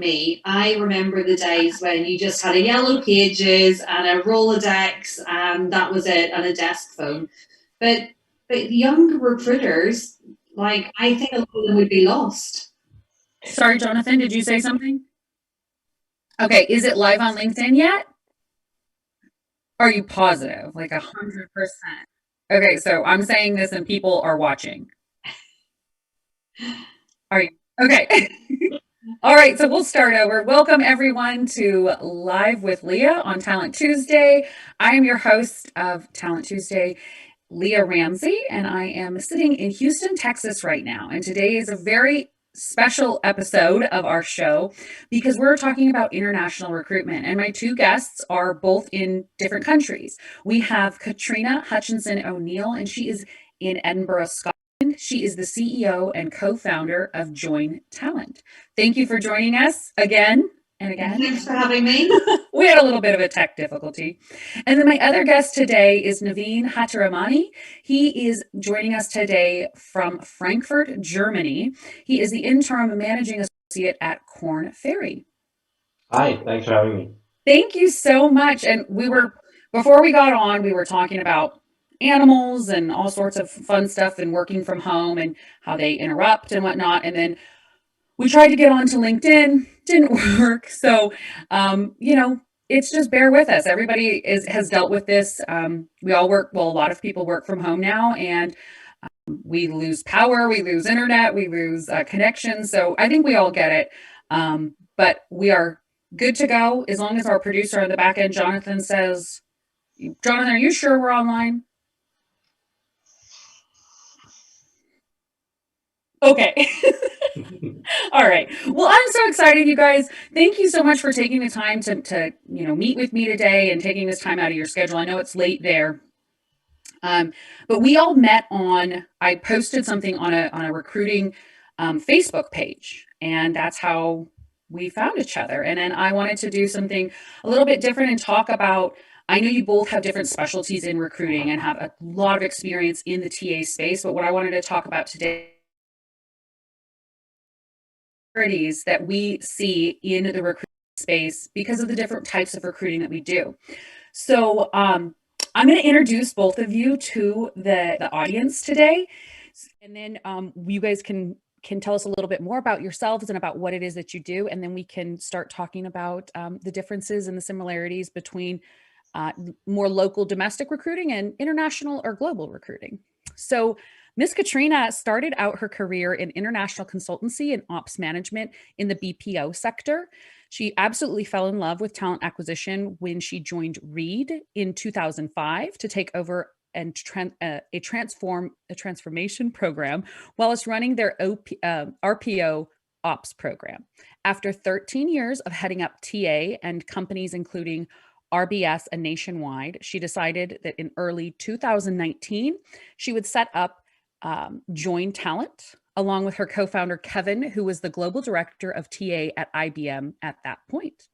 me, I remember the days when you just had a yellow pages and a Rolodex and that was it, and a desk phone. But young recruiters, like, I think a lot of them would be lost. Sorry, Jonathan, did you say something? Okay, is it live on LinkedIn yet? Are you positive? Like 100%? Okay, so I'm saying this and people are watching. Are you? Okay. All right, so we'll start over. Welcome everyone to Live with Leah on Talent Tuesday. I am your host of Talent Tuesday, Leah Ramsey, and I am sitting in Houston, Texas right now. And today is a very special episode of our show because we're talking about international recruitment. And my two guests are both in different countries. We have Katrina Hutchinson-O'Neill, and she is in Edinburgh, Scotland. She is the CEO and co-founder of Join Talent. Thank you for joining us again and again. Thanks for having me. We had a little bit of a tech difficulty. And then my other guest today is Navin Hathiramani. He is joining us today from Frankfurt, Germany. He is the interim managing associate at Korn Ferry. Hi, thanks for having me. Thank you so much. And before we got on, we were talking about animals and all sorts of fun stuff and working from home and how they interrupt and whatnot. And then we tried to get onto LinkedIn, didn't work. So, it's just bear with us. Everybody has dealt with this. We all work, well, a lot of people work from home now, and we lose power, we lose internet, we lose connection. So I think we all get it. But we are good to go as long as our producer on the back end, Jonathan, says, Jonathan, are you sure we're online? Okay. All right. Well, I'm so excited, you guys. Thank you so much for taking the time to meet with me today and taking this time out of your schedule. I know it's late there. But we all met I posted something on a recruiting Facebook page, and that's how we found each other. And then I wanted to do something a little bit different and talk about, I know you both have different specialties in recruiting and have a lot of experience in the TA space, but what I wanted to talk about today that we see in the recruiting space because of the different types of recruiting that we do. So I'm going to introduce both of you to the audience today, and then you guys can tell us a little bit more about yourselves and about what it is that you do, and then we can start talking about the differences and the similarities between more local domestic recruiting and international or global recruiting. So Miss Katrina started out her career in international consultancy and ops management in the BPO sector. She absolutely fell in love with talent acquisition when she joined Reed in 2005 to take over and a transformation program while it's running their RPO ops program. After 13 years of heading up TA and companies including RBS and Nationwide, she decided that in early 2019, she would set up Join Talent, along with her co-founder, Kevin, who was the global director of TA at IBM at that point.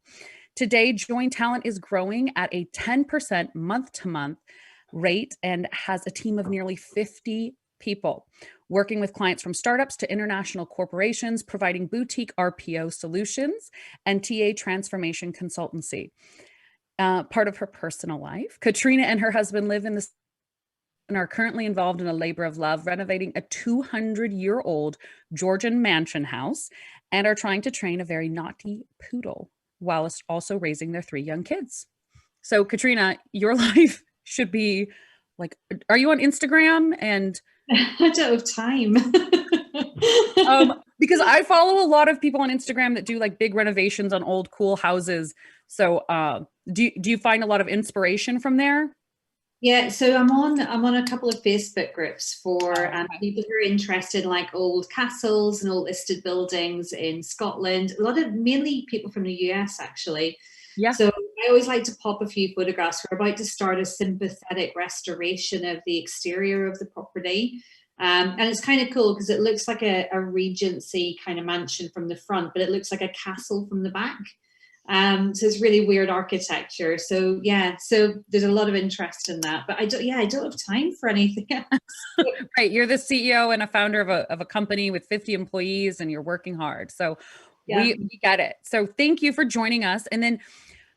Today, Join Talent is growing at a 10% month-to-month rate and has a team of nearly 50 people, working with clients from startups to international corporations, providing boutique RPO solutions and TA transformation consultancy. Part of her personal life, Katrina and her husband live in the and are currently involved in a labor of love, renovating a 200-year-old Georgian mansion house, and are trying to train a very naughty poodle while also raising their 3 young kids. So Katrina, your life should be like, are you on Instagram? And I don't have time. Because I follow a lot of people on Instagram that do like big renovations on old cool houses. So do you find a lot of inspiration from there? Yeah, so I'm on a couple of Facebook groups for people who are interested in like old castles and old listed buildings in Scotland. A lot of mainly people from the US actually. Yeah. So I always like to pop a few photographs. We're about to start a sympathetic restoration of the exterior of the property. And it's kind of cool because it looks like a Regency kind of mansion from the front, but it looks like a castle from the back. So it's really weird architecture. So yeah, so there's a lot of interest in that, but I don't have time for anything else. Right. You're the CEO and a founder of a company with 50 employees and you're working hard. So Yeah. We get it. So thank you for joining us. And then,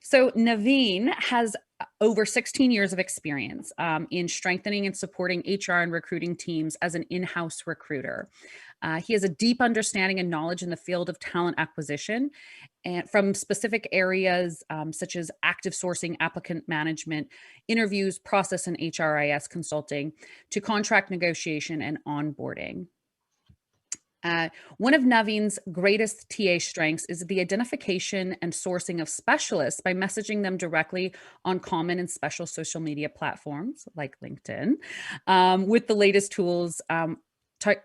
so Navin has over 16 years of experience in strengthening and supporting HR and recruiting teams as an in-house recruiter. He has a deep understanding and knowledge in the field of talent acquisition, and from specific areas such as active sourcing, applicant management, interviews, process and HRIS consulting, to contract negotiation and onboarding. One of Navin's greatest TA strengths is the identification and sourcing of specialists by messaging them directly on common and special social media platforms like LinkedIn with the latest tools. And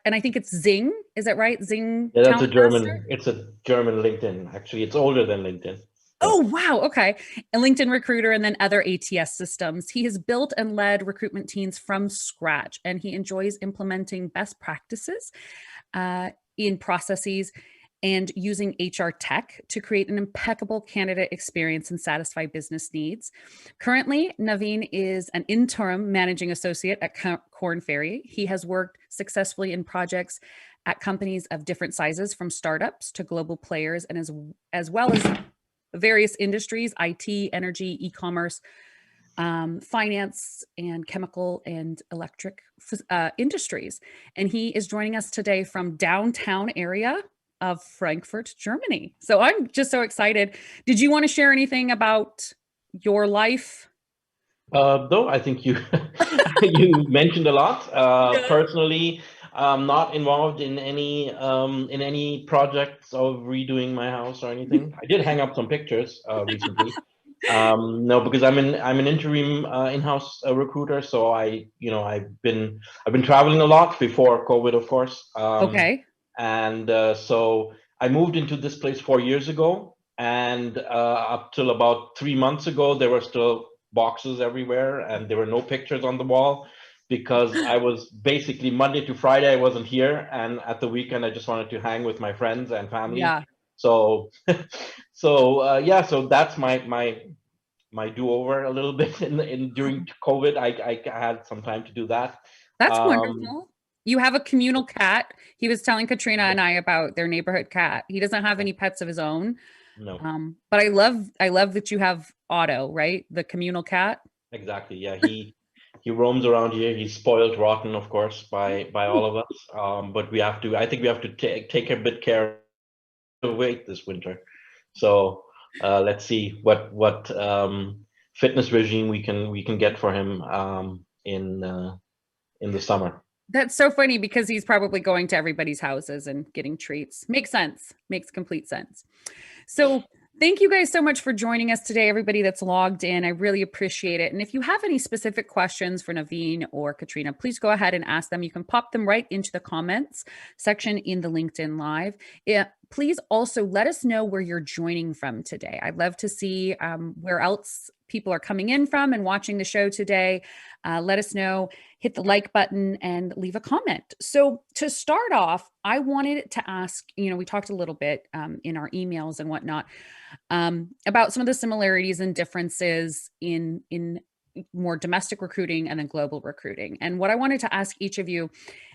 I think it's Zing, is that right? Zing. Yeah, that's Talent it's a German LinkedIn. Actually, it's older than LinkedIn. Oh, wow. Okay. And LinkedIn Recruiter and then other ATS systems. He has built and led recruitment teams from scratch, and he enjoys implementing best practices in processes and using HR tech to create an impeccable candidate experience and satisfy business needs. Currently, Navin is an interim managing associate at Korn Ferry. He has worked successfully in projects at companies of different sizes, from startups to global players, and as well as various industries: IT, energy, e-commerce, finance, and chemical and electric industries. And he is joining us today from downtown area of Frankfurt, Germany. So I'm just so excited. Did you want to share anything about your life? Though I think you you mentioned a lot. Yeah. Personally, I'm not involved in any projects of redoing my house or anything. I did hang up some pictures recently. No, because I'm an interim in-house recruiter, so I've been traveling a lot before COVID, of course. Okay. And so I moved into this place 4 years ago, and up till about 3 months ago, there were still boxes everywhere, and there were no pictures on the wall, because I was basically Monday to Friday I wasn't here, and at the weekend I just wanted to hang with my friends and family. Yeah. So, so that's my do-over a little bit in during COVID. I had some time to do that. That's wonderful. You have a communal cat. He was telling Katrina and I about their neighborhood cat. He doesn't have any pets of his own. No. But I love that you have Otto, right? The communal cat. Exactly. Yeah, he roams around here. He's spoiled rotten, of course, by all of us. But I think we have to take a bit care of weight this winter. So let's see what fitness regime we can get for him in the summer. That's so funny, because he's probably going to everybody's houses and getting treats. Makes sense. Makes complete sense. So thank you guys so much for joining us today, everybody that's logged in. I really appreciate it. And if you have any specific questions for Navin or Katrina, please go ahead and ask them. You can pop them right into the comments section in the LinkedIn Live. Please also let us know where you're joining from today. I'd love to see where else people are coming in from and watching the show today. Let us know, hit the like button and leave a comment. So to start off, I wanted to ask, we talked a little bit in our emails and whatnot about some of the similarities and differences in more domestic recruiting and then global recruiting. And what I wanted to ask each of you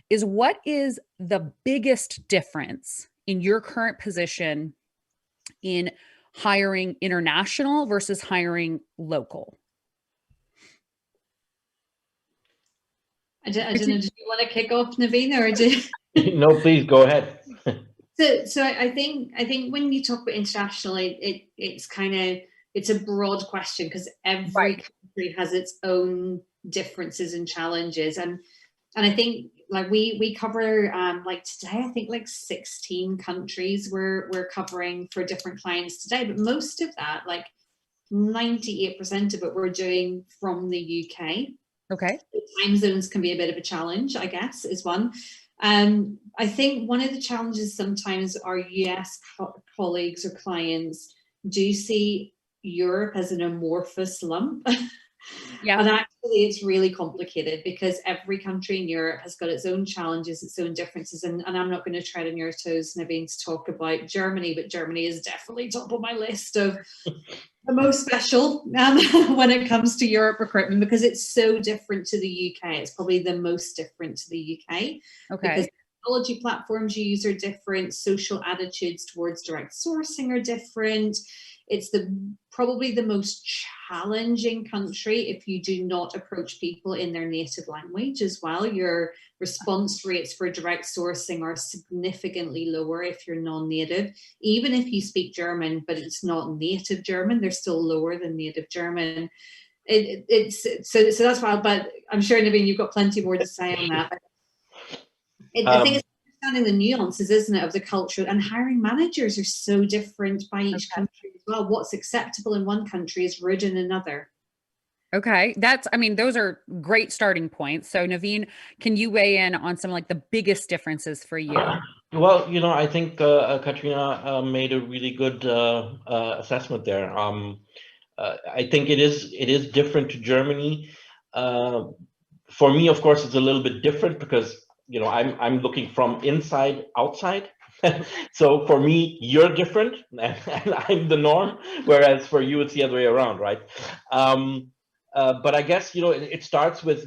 is, what is the biggest difference in your current position in hiring international versus hiring local? I don't know, do you want to kick off, Navin, or do No, please go ahead. So I think when you talk about international, it's a broad question, because every country has its own differences and challenges, and I think like we cover like today, I think like 16 countries we're covering for different clients today, but most of that, like 98% of it, we're doing from the UK. Okay. The time zones can be a bit of a challenge, I guess, is one. I think one of the challenges sometimes our US colleagues or clients do see Europe as an amorphous lump. Yeah. And actually it's really complicated, because every country in Europe has got its own challenges, its own differences. And I'm not going to tread on your toes, Navin, to talk about Germany, but Germany is definitely top of my list of the most special when it comes to Europe recruitment, because it's so different to the UK. It's probably the most different to the UK. Okay. Because technology platforms you use are different. Social attitudes towards direct sourcing are different. It's probably the most challenging country if you do not approach people in their native language as well. Your response rates for direct sourcing are significantly lower if you're non-native. Even if you speak German, but it's not native German, they're still lower than native German. So that's why, but I'm sure, Navin, you've got plenty more to say on that. I think it's understanding the nuances, isn't it, of the culture, and hiring managers are so different by each country as well. What's acceptable in one country is rude in another. Okay. Those are great starting points. So Navin, can you weigh in on some like the biggest differences for you? Well, I think Katrina made a really good assessment there. I think it is different to Germany. For me, of course, it's a little bit different because I'm looking from inside outside. So for me, you're different and I'm the norm, whereas for you, it's the other way around, right? But I guess it starts with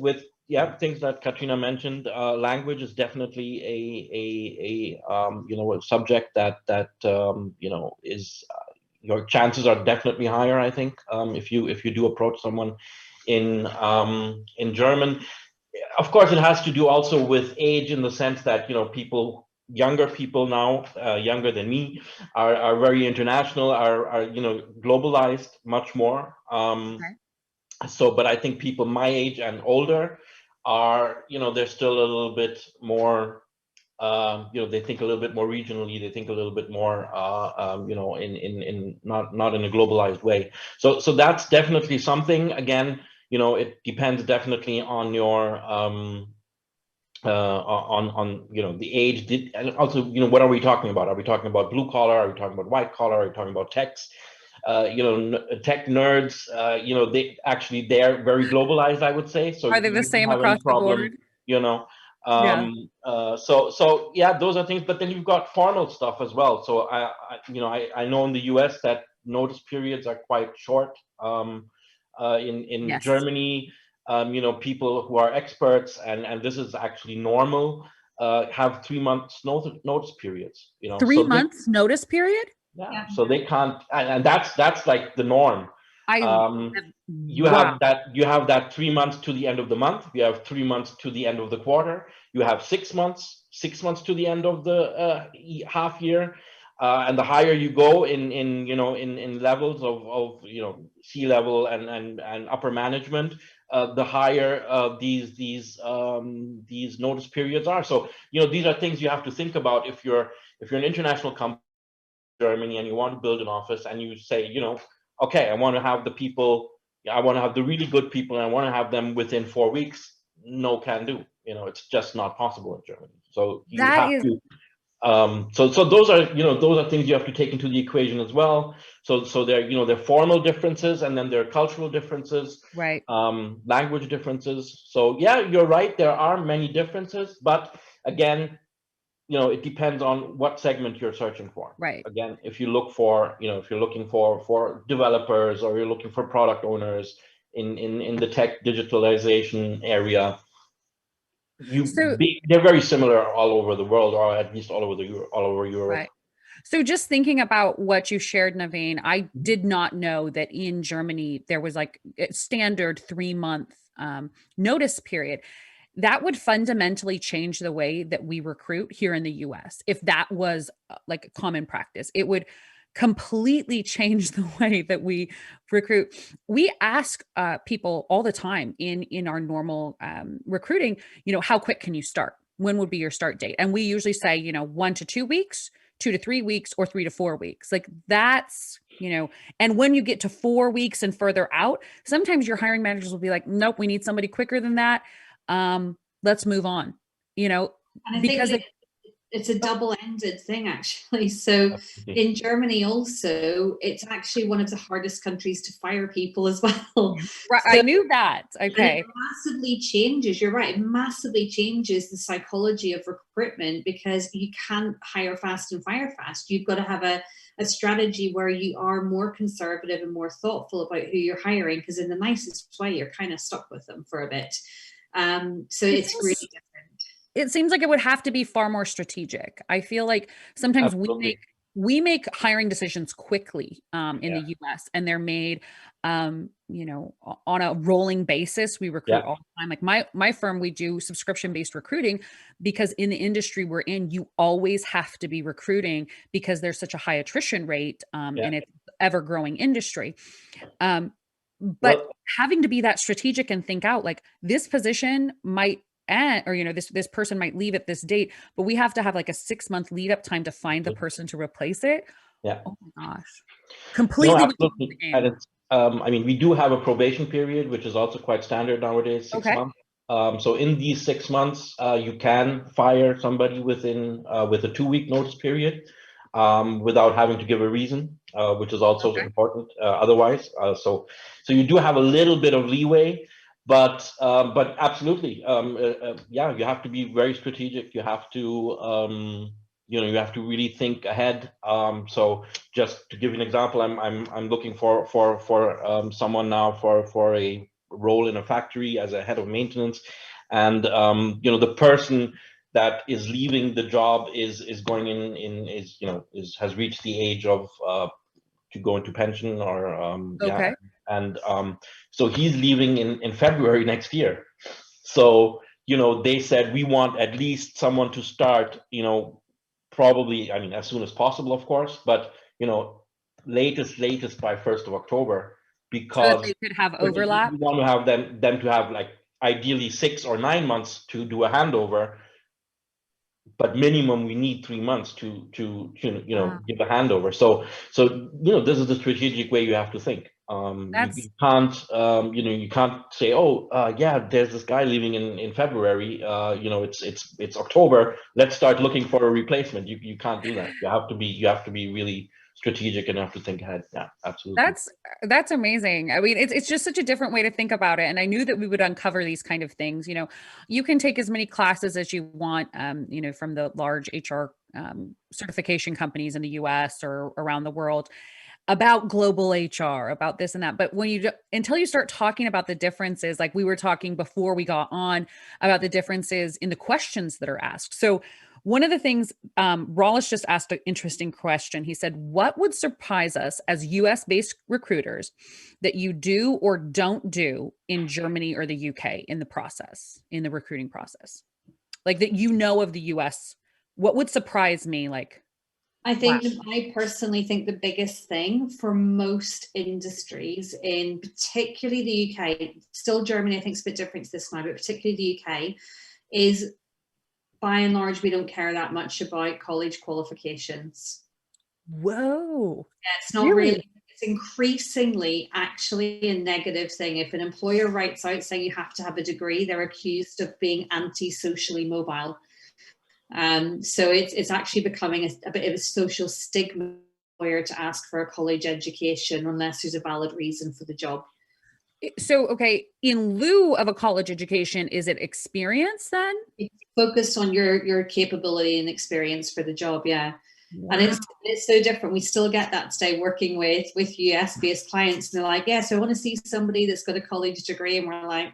things that Katrina mentioned. Language is definitely a subject that is your chances are definitely higher, I think, if you do approach someone in German. Of course, it has to do also with age, in the sense that younger people now, younger than me, are very international, are globalized much more. So, but I think people my age and older are, they're still a little bit more. They think a little bit more regionally. They think a little bit more, in not in a globalized way. So that's definitely something. Again, it depends definitely on your on the age. And also, what are we talking about? Are we talking about blue collar? Are we talking about white collar? Are we talking about techs? Tech nerds. They're very globalized, I would say. So are they the same across the board? So those are things. But then you've got formal stuff as well. So I know in the US that notice periods are quite short. In Yes. Germany, people who are experts, and this is actually normal, have 3 months notice periods. 3 months notice period? Yeah. So they can't, and that's like the norm. You have that 3 months to the end of the month. You have 3 months to the end of the quarter. You have 6 months to the end of the half year. And the higher you go in levels of C-level and upper management, the higher these notice periods are. So these are things you have to think about if you're an international company in Germany and you want to build an office, and you say, okay, I want to have the really good people, and I want to have them within 4 weeks. No can do. It's just not possible in Germany. So you have to. So those are things you have to take into the equation as well. So there are formal differences, and then there are cultural differences, right? Language differences. So yeah, you're right. There are many differences, but again, it depends on what segment you're searching for. Right. Again, if you look for, if you're looking for developers, or you're looking for product owners in the tech digitalization area, they're very similar all over the world, or at least all over Europe. Right. So just thinking about what you shared, Navin, I did not know that in Germany there was like a standard 3-month notice period. That would fundamentally change the way that we recruit here in the US. If that was like a common practice, it would completely change the way that we recruit. We ask people all the time in our normal recruiting, how quick can you start? When would be your start date? And we usually say, 1 to 2 weeks, 2 to 3 weeks, or 3 to 4 weeks. Like that's, and when you get to 4 weeks and further out, sometimes your hiring managers will be like, nope, we need somebody quicker than that. Let's move on, and I because think it's a double-ended thing, actually. So in Germany also, it's actually one of the hardest countries to fire people as well. Right. So, I knew that. Okay. It massively changes, you're right, it massively changes the psychology of recruitment, because you can't hire fast and fire fast. You've got to have a strategy where you are more conservative and more thoughtful about who you're hiring, because in the nicest way, you're kind of stuck with them for a bit. So it's really different. it seems like it would have to be far more strategic. I feel like sometimes Absolutely. we make hiring decisions quickly in Yeah. the US, and they're made you know, on a rolling basis. We recruit Yeah. all the time. Like my firm, we do subscription-based recruiting because in the industry we're in, you always have to be recruiting because there's such a high attrition rate Yeah. and it's ever growing industry. But Well, having to be that strategic and think out like this position might end, or you know, this person might leave at this date, but we have to have like a 6-month lead up time to find the person to replace it. yeah. Oh my gosh. No, Completely would change the absolutely. And game. it's, I mean, we do have a probation period, which is also quite standard nowadays, 6 months. Okay. So in these 6 months, you can fire somebody within with a 2-week notice period, without having to give a reason, which is also Okay. important. Otherwise, so you do have a little bit of leeway, but absolutely, yeah, you have to be very strategic. You have to, you have to really think ahead. So just to give you an example, I'm looking for someone now for a role in a factory as a head of maintenance, and the person that is leaving the job is going in is has reached the age of to go into pension, or yeah, Okay. and so he's leaving in February next year. So they said we want at least someone to start, probably, I mean, as soon as possible, of course, but latest by 1st of October, So that because they could have we overlap. want to have them to have, like, ideally 6 or 9 months to do a handover, but minimum we need 3 months to Wow. give a handover. So this is the strategic way you have to think. You That's can't you can't say, oh, yeah, there's this guy leaving in February, it's October, let's start looking for a replacement. You can't do that. You have to be really strategic and you have to think ahead. Yeah, absolutely. That's that's amazing. I mean, it's just such a different way to think about it. And I knew that we would uncover these kind of things. You know, you can take as many classes as you want, you know, from the large HR certification companies in the US or around the world about global HR, about this and that. But when until you start talking about the differences, like we were talking before we got on about the differences in the questions that are asked. So one of the things, Rollis just asked an interesting question. He said, what would surprise us as US based recruiters that you do or don't do in Germany or the UK in the process, in the recruiting process? Like that you know of the US, what would surprise me? Like, I wow. think I personally think the biggest thing for most industries, in particularly the UK, still Germany I think is a bit different to this now, but particularly the UK, is by and large we don't care that much about college qualifications. Whoa. Yeah, it's not Really? really. It's increasingly actually a negative thing. If an employer writes out saying you have to have a degree, they're accused of being anti-socially mobile. So it's actually becoming a bit of a social stigma to ask for a college education unless there's a valid reason for the job. So, okay, in lieu of a college education, is it experience then? It's focused on your capability and experience for the job, yeah. And Wow. it's so different. We still get that today working with US based clients, and they're like, yeah, so I want to see somebody that's got a college degree, and we're like,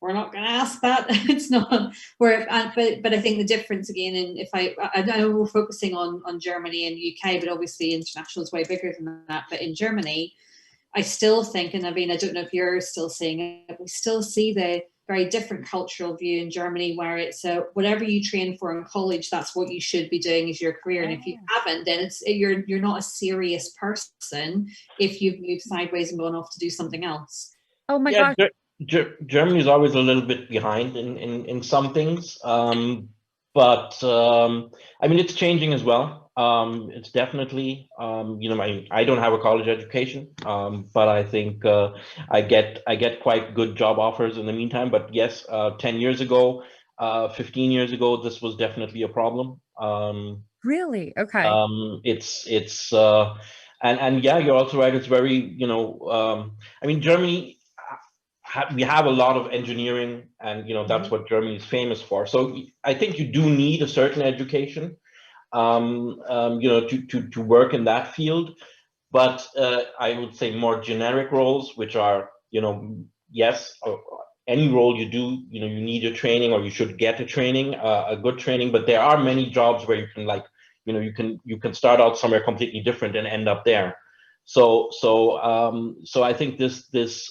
we're not going to ask that. It's not where, but I think the difference again, and if I know we're focusing on Germany and UK, but obviously international is way bigger than that. But in Germany, I still think, and I mean, I don't know if you're still seeing it, we still see the very different cultural view in Germany, where it's whatever you train for in college, that's what you should be doing as your career. And if you haven't, then you're not a serious person if you've moved sideways and gone off to do something else. Oh my Yeah, gosh. Germany is always a little bit behind in some things, but I mean, it's changing as well. It's definitely, I don't have a college education, but I think I get quite good job offers in the meantime. But yes, 10 years ago, 15 years ago, this was definitely a problem. Really? Okay. It's and yeah, you're also right. It's very, I mean, Germany, we have a lot of engineering, and that's what Germany is famous for. So I think you do need a certain education, to work in that field. But I would say more generic roles, which are, yes, any role you do, you need a training, or you should get a training, a good training. But there are many jobs where you can, like, you can start out somewhere completely different and end up there. So I think this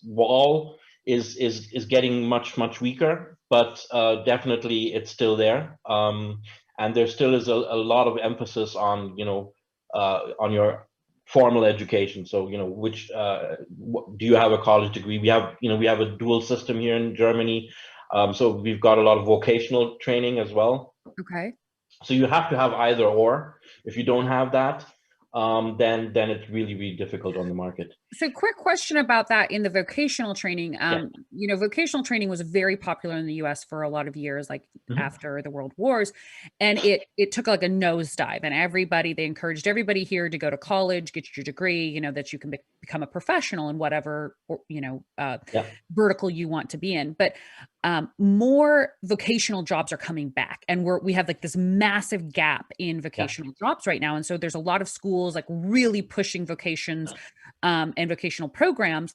wall is getting much weaker, but definitely it's still there. And there still is a lot of emphasis on on your formal education. So which do you have a college degree? We have a dual system here in Germany, so we've got a lot of vocational training as well. Okay. So you have to have either or. If you don't have that, then it's really difficult on the market. So quick question about that in the vocational training. Yeah. Vocational training was very popular in the US for a lot of years, like Mhm. after the World Wars. And it took like a nosedive, and they encouraged everybody here to go to college, get your degree, that you can become a professional in whatever, Yeah. vertical you want to be in. But more vocational jobs are coming back, and we have like this massive gap in vocational jobs right now. And so there's a lot of schools like really pushing vocations and vocational programs.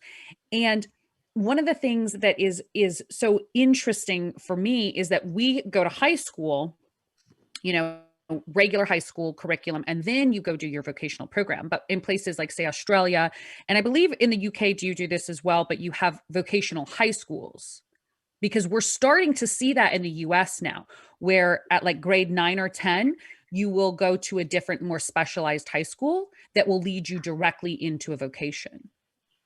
And one of the things that is so interesting for me is that we go to high school, regular high school curriculum, and then you go do your vocational program. But in places like, say, Australia, and I believe in the UK, do you do this as well? But you have vocational high schools, because we're starting to see that in the US now, where at like grade 9 or 10, you will go to a different, more specialized high school that will lead you directly into a vocation.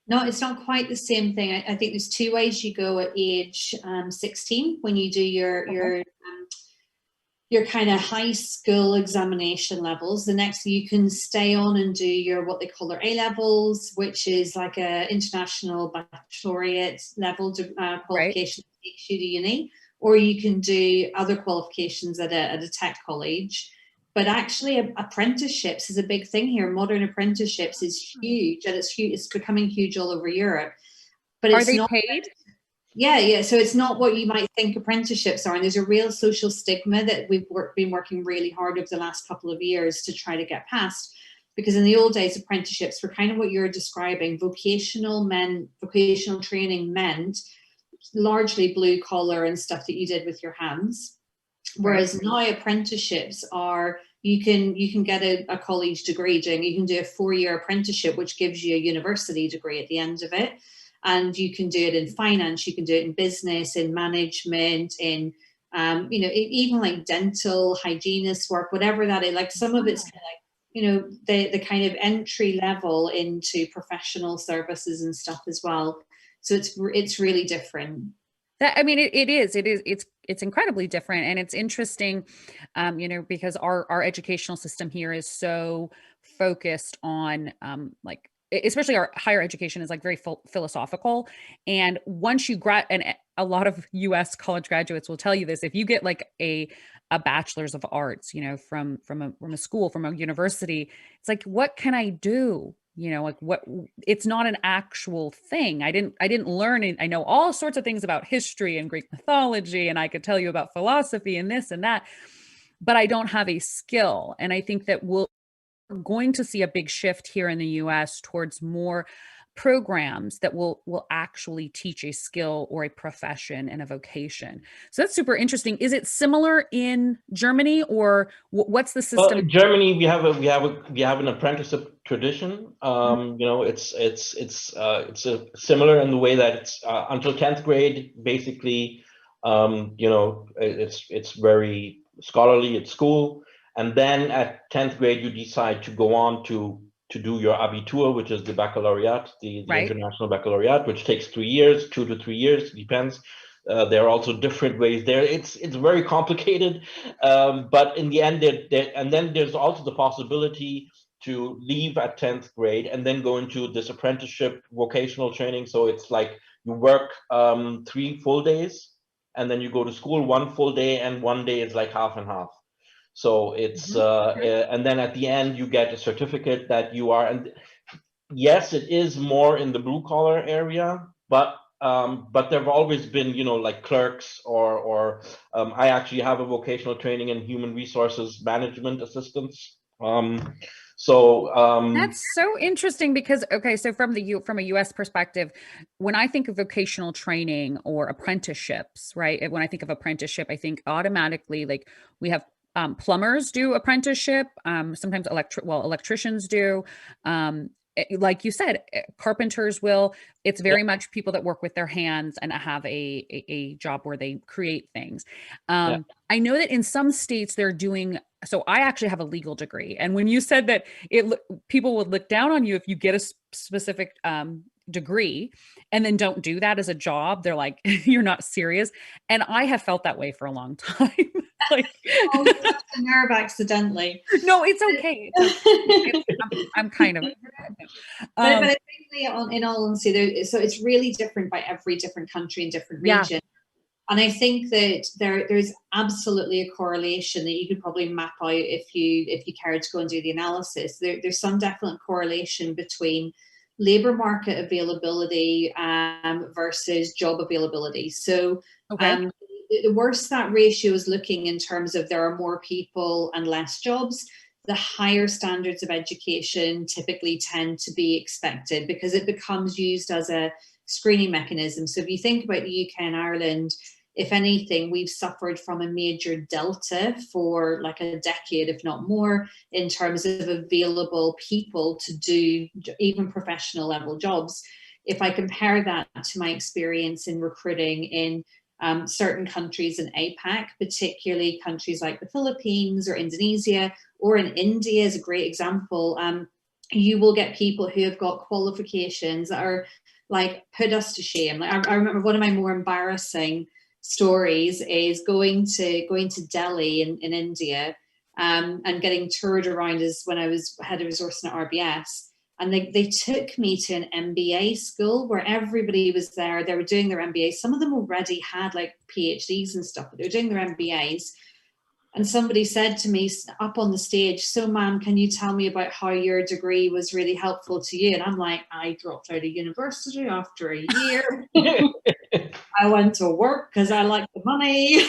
No, it's not quite the same thing. I think there's two ways you go at age 16 when you do your kind of high school examination levels. The next thing, you can stay on and do your what they call their A levels, which is like a international baccalaureate level qualification that takes you to uni, or you can do other qualifications at a tech college. But actually, apprenticeships is a big thing here. Modern apprenticeships is huge, and it's becoming huge all over Europe. But are they paid? Yeah. So it's not what you might think apprenticeships are. And there's a real social stigma that we've been working really hard over the last couple of years to try to get past. Because in the old days, apprenticeships were kind of what you're describing. Vocational training meant largely blue collar and stuff that you did with your hands. Whereas now apprenticeships are, you can get a college degree you can do a 4-year apprenticeship, which gives you a university degree at the end of it. And you can do it in finance, you can do it in business, in management, in, even like dental, hygienist work, whatever that is. Like some of it's kind of like, the kind of entry level into professional services and stuff as well. So it's really different. It's incredibly different. And it's interesting, because our educational system here is so focused on, especially our higher education is like very philosophical. And once you and a lot of US college graduates will tell you this, if you get like a bachelor's of arts, from a school, from a university, it's like, what can I do? It's not an actual thing. I didn't learn it. I know all sorts of things about history and Greek mythology, and I could tell you about philosophy and this and that, but I don't have a skill. And I think that we're going to see a big shift here in the US towards more programs that will actually teach a skill or a profession and a vocation. So that's super interesting. Is it similar in Germany, or what's the system? In Germany, we have an apprenticeship tradition. It's similar in the way that it's until 10th grade, basically. It's very scholarly at school, and then at 10th grade you decide to go on to do your Abitur, which is the baccalaureate, the international baccalaureate, which takes 3 years, 2 to 3 years, depends. There are also different ways there. It's very complicated, but in the end, and then there's also the possibility to leave at 10th grade and then go into this apprenticeship vocational training. So it's like you work 3 full days, and then you go to school 1 full day, and 1 day is like half and half. So it's and then at the end you get a certificate that you are. And yes, it is more in the blue collar area, but there've always been, like clerks or I actually have a vocational training in human resources management assistance. So That's so interesting because, okay, so from a US perspective, when I think of vocational training or apprenticeships, right? When I think of apprenticeship, I think automatically like we have plumbers do apprenticeship, sometimes electricians do. Like you said, carpenters will. It's very much people that work with their hands and have a job where they create things. yeah. I know that in some states they're doing. So I actually have a legal degree, and when you said that people would look down on you if you get a specific degree and then don't do that as a job, they're like, you're not serious. And I have felt that way for a long time. Like, oh, you touched a nerve accidentally. no, it's okay. I'm kind of. But I think in all honesty, so it's really different by every different country and different region. And I think that there's absolutely a correlation that you could probably map out if you cared to go and do the analysis. There's some definite correlation between labor market availability versus job availability. So the worse that ratio is looking in terms of there are more people and less jobs, the higher standards of education typically tend to be expected because it becomes used as a screening mechanism. So if you think about the UK and Ireland, if anything, we've suffered from a major delta for like a decade, if not more, in terms of available people to do even professional level jobs. If I compare that to my experience in recruiting in certain countries in APAC, particularly countries like the Philippines or Indonesia, or in India is a great example, you will get people who have got qualifications that are like put us to shame. Like I remember one of my more embarrassing stories is going to Delhi in India and getting toured around as when I was head of resourcing at RBS. And they took me to an MBA school where everybody was there. They were doing their MBAs. Some of them already had like PhDs and stuff, but they were doing their MBAs. And somebody said to me up on the stage, so ma'am, can you tell me about how your degree was really helpful to you? And I'm like, I dropped out of university after a year. I went to work because I liked the money.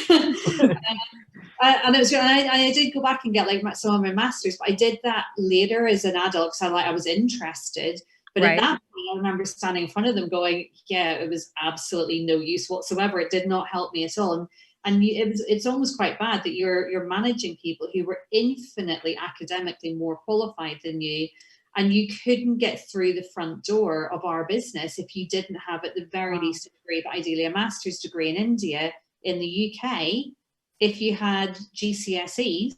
And it was, I did go back and get like some of my masters, but I did that later as an adult because I was interested. But at that point, I remember standing in front of them going, yeah, it was absolutely no use whatsoever. It did not help me at all. And it's almost quite bad that you're managing people who were infinitely academically more qualified than you, and you couldn't get through the front door of our business if you didn't have at the very least a degree, but ideally a master's degree in India. In the UK, if you had GCSEs,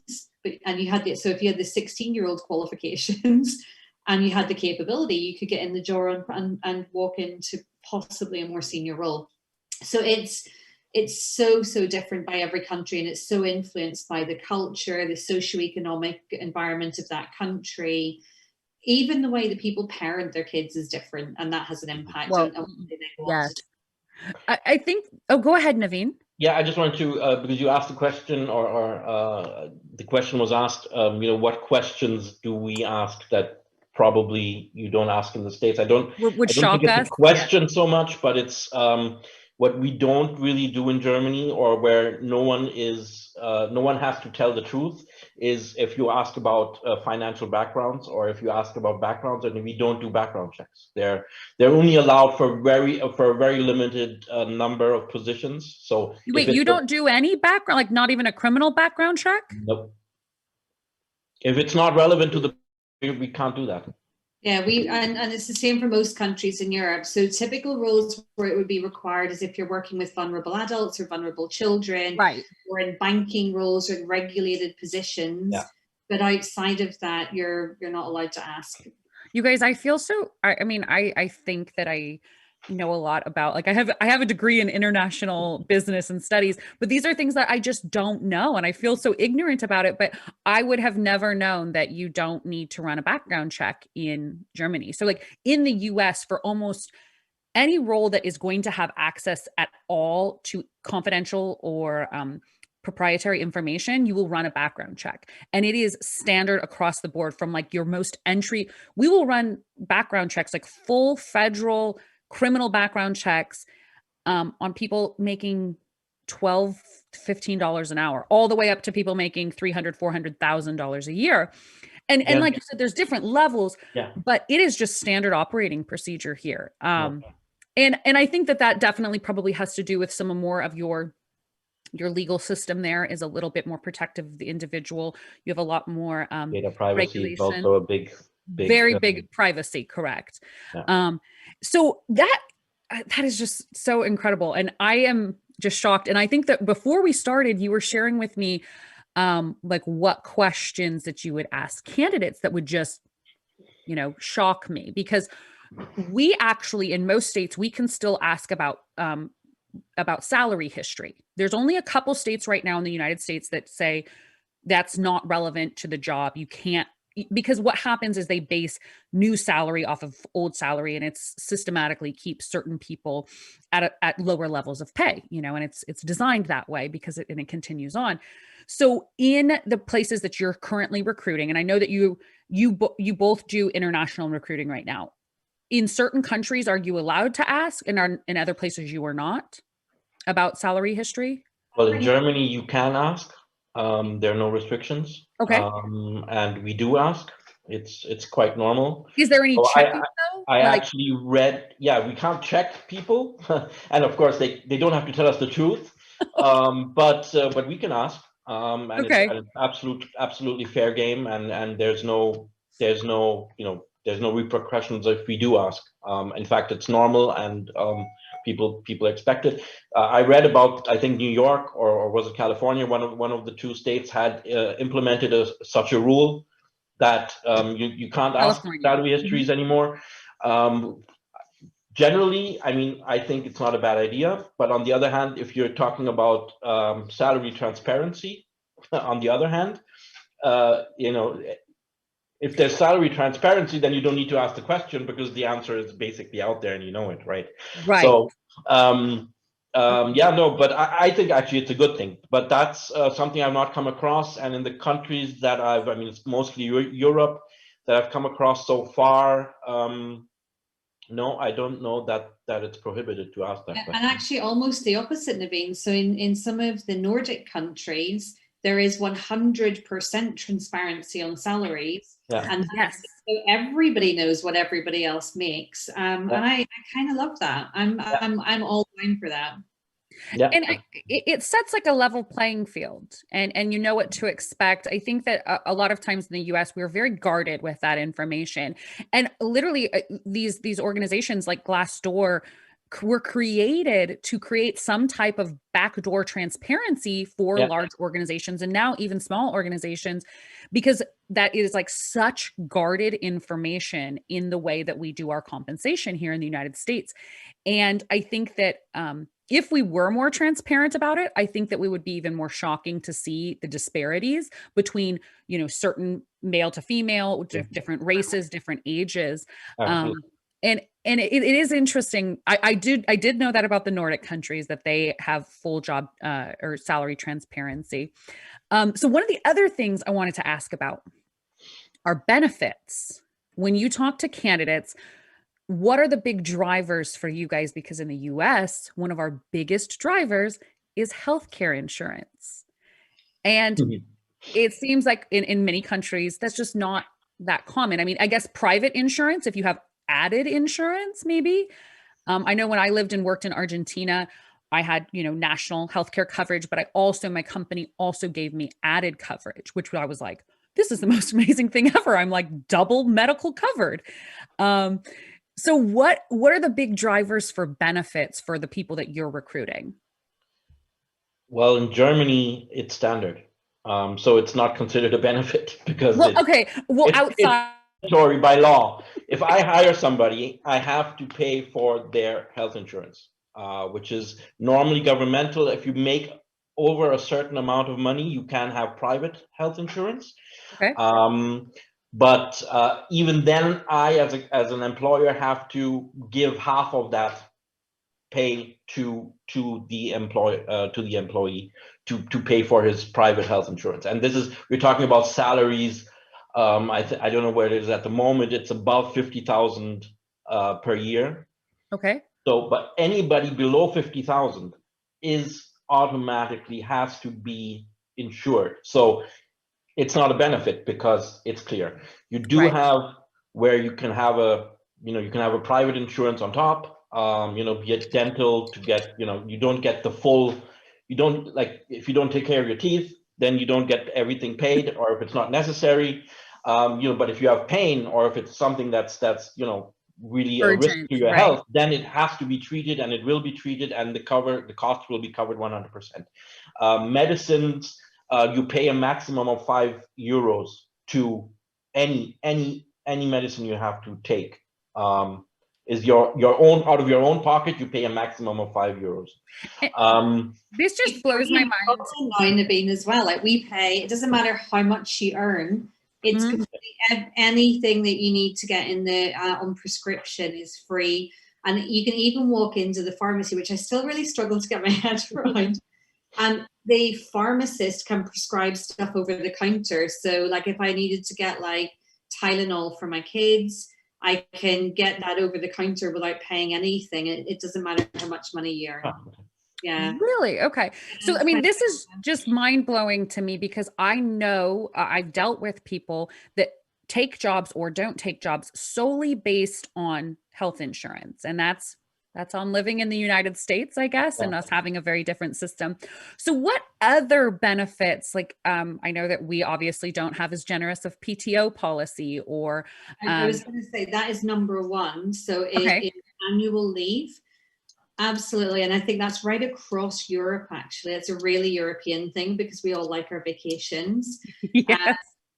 and you had so if you had the 16-year-old qualifications and you had the capability, you could get in the door and walk into possibly a more senior role. So it's so different by every country, and it's so influenced by the culture, the socioeconomic environment of that country. Even the way that people parent their kids is different, and that has an impact on what they want. Yes. I think, go ahead, Navin. Yeah, I just wanted to, because you asked the question, or the question was asked, what questions do we ask that probably you don't ask in the States? I don't think it's a question so much, but it's what we don't really do in Germany, or where no one has to tell the truth, is if you ask about financial backgrounds, or if you ask about backgrounds, and we don't do background checks. They're only allowed for a very limited number of positions. So wait, you don't do any background, like not even a criminal background check? Nope. If it's not relevant to we can't do that. Yeah, and it's the same for most countries in Europe. So typical roles where it would be required is if you're working with vulnerable adults or vulnerable children, right, or in banking roles or in regulated positions. Yeah. But outside of that, you're not allowed to ask. You guys, I feel so. I think that I know a lot about, like, I have a degree in international business and studies, but these are things that I just don't know, and I feel so ignorant about it. But I would have never known that you don't need to run a background check in Germany. So like in the US, for almost any role that is going to have access at all to confidential or proprietary information, you will run a background check. And it is standard across the board, from like your most entry. We will run background checks, like full federal criminal background checks on people making $12 to $15 an hour, all the way up to people making $300,000, $400,000 a year. And Yeah. like you said, there's different levels, Yeah. but it is just standard operating procedure here. Okay. And I think that definitely probably has to do with some more of your legal system there is a little bit more protective of the individual. You have a lot more Data privacy is regulation, also a big very big privacy, correct. Yeah. So that is just so incredible. And I am just shocked. And I think that before we started, you were sharing with me like what questions that you would ask candidates that would just, shock me, because we actually, in most states, we can still ask about salary history. There's only a couple states right now in the United States that say that's not relevant to the job. You can't, because what happens is they base new salary off of old salary, and it's systematically keeps certain people at lower levels of pay, and it's designed that way because it continues on. So in the places that you're currently recruiting, and I know that you both do international recruiting right now, in certain countries, are you allowed to ask, and in other places you are not, about salary history? Well, in Germany, you can ask. There are no restrictions. Okay. And we do ask. It's quite normal. Is there any So checking though? I actually read, yeah, we can't check people. And of course, they don't have to tell us the truth. But we can ask. And Okay. it's absolutely fair game. And there's no repercussions if we do ask. In fact, it's normal, and people expect it. I read about, I think New York or was it California? One of the two states had implemented such a rule that you can't ask salary histories anymore. Generally, I mean, I think it's not a bad idea. But on the other hand, if you're talking about salary transparency, on the other hand, if there's salary transparency, then you don't need to ask the question because the answer is basically out there and you know it, right? Right. So, but I think actually it's a good thing. But that's something I've not come across. And in the countries that it's mostly Europe that I've come across so far, no, I don't know that it's prohibited to ask that question. And actually almost the opposite, Navin. So in some of the Nordic countries, there is 100% transparency on salaries. Yeah. And yes, so everybody knows what everybody else makes. And I kind of love that. I'm all down for that. Yeah. And it sets like a level playing field, and you know what to expect. I think that a lot of times in the US, we're very guarded with that information. And literally these organizations like Glassdoor were created to create some type of backdoor transparency for large organizations, and now even small organizations, because that is like such guarded information in the way that we do our compensation here in the United States. And I think that if we were more transparent about it, I think that we would be even more shocking to see the disparities between, certain male to female, different races, different ages. And it is interesting. I did know that about the Nordic countries, that they have full job or salary transparency. So one of the other things I wanted to ask about are benefits. When you talk to candidates, what are the big drivers for you guys? Because in the US, one of our biggest drivers is healthcare insurance. And it seems like in many countries, that's just not that common. I mean, I guess private insurance, if you have added insurance, maybe. I know when I lived and worked in Argentina, I had, national healthcare coverage, but my company also gave me added coverage, which I was like, this is the most amazing thing ever. I'm like double medical covered. So what are the big drivers for benefits for the people that you're recruiting? Well, in Germany, it's standard. So it's not considered a benefit because outside it's mandatory by law. If I hire somebody, I have to pay for their health insurance, which is normally governmental. If you make over a certain amount of money, you can have private health insurance. Okay. But even then, I, as an employer, have to give half of that pay to the employee to pay for his private health insurance. And we're talking about salaries. I don't know where it is at the moment. It's above 50,000 per year. Okay. So, but anybody below 50,000 automatically has to be insured. So it's not a benefit because it's clear. You do Right. have where you can have a, you can have a private insurance on top, be it dental to get, you don't get the full, you don't, like, if you don't take care of your teeth, then you don't get everything paid, or if it's not necessary, but if you have pain, or if it's something that's, really a risk Urgent, to your right. health, then it has to be treated, and it will be treated, and the cost will be covered 100%. Medicines, you pay a maximum of €5 to any medicine you have to take. Is your own, out of your own pocket, you pay a maximum of €5. This just blows my mind. Now, Navin, as well. Like, we pay, it doesn't matter how much you earn. It's completely, anything that you need to get in the on prescription is free, and you can even walk into the pharmacy, which I still really struggle to get my head around. And the pharmacist can prescribe stuff over the counter. So, like, if I needed to get like Tylenol for my kids, I can get that over the counter without paying anything. It doesn't matter how much money you earn. Yeah. Really? Okay. So, I mean, this is just mind blowing to me, because I know I've dealt with people that take jobs or don't take jobs solely based on health insurance. And that's on living in the United States, I guess, and us having a very different system. So what other benefits, like, I know that we obviously don't have as generous of PTO policy, or I was going to say that is number one. So it's annual leave. Absolutely. And I think that's right across Europe, actually. It's a really European thing, because we all like our vacations. Yes.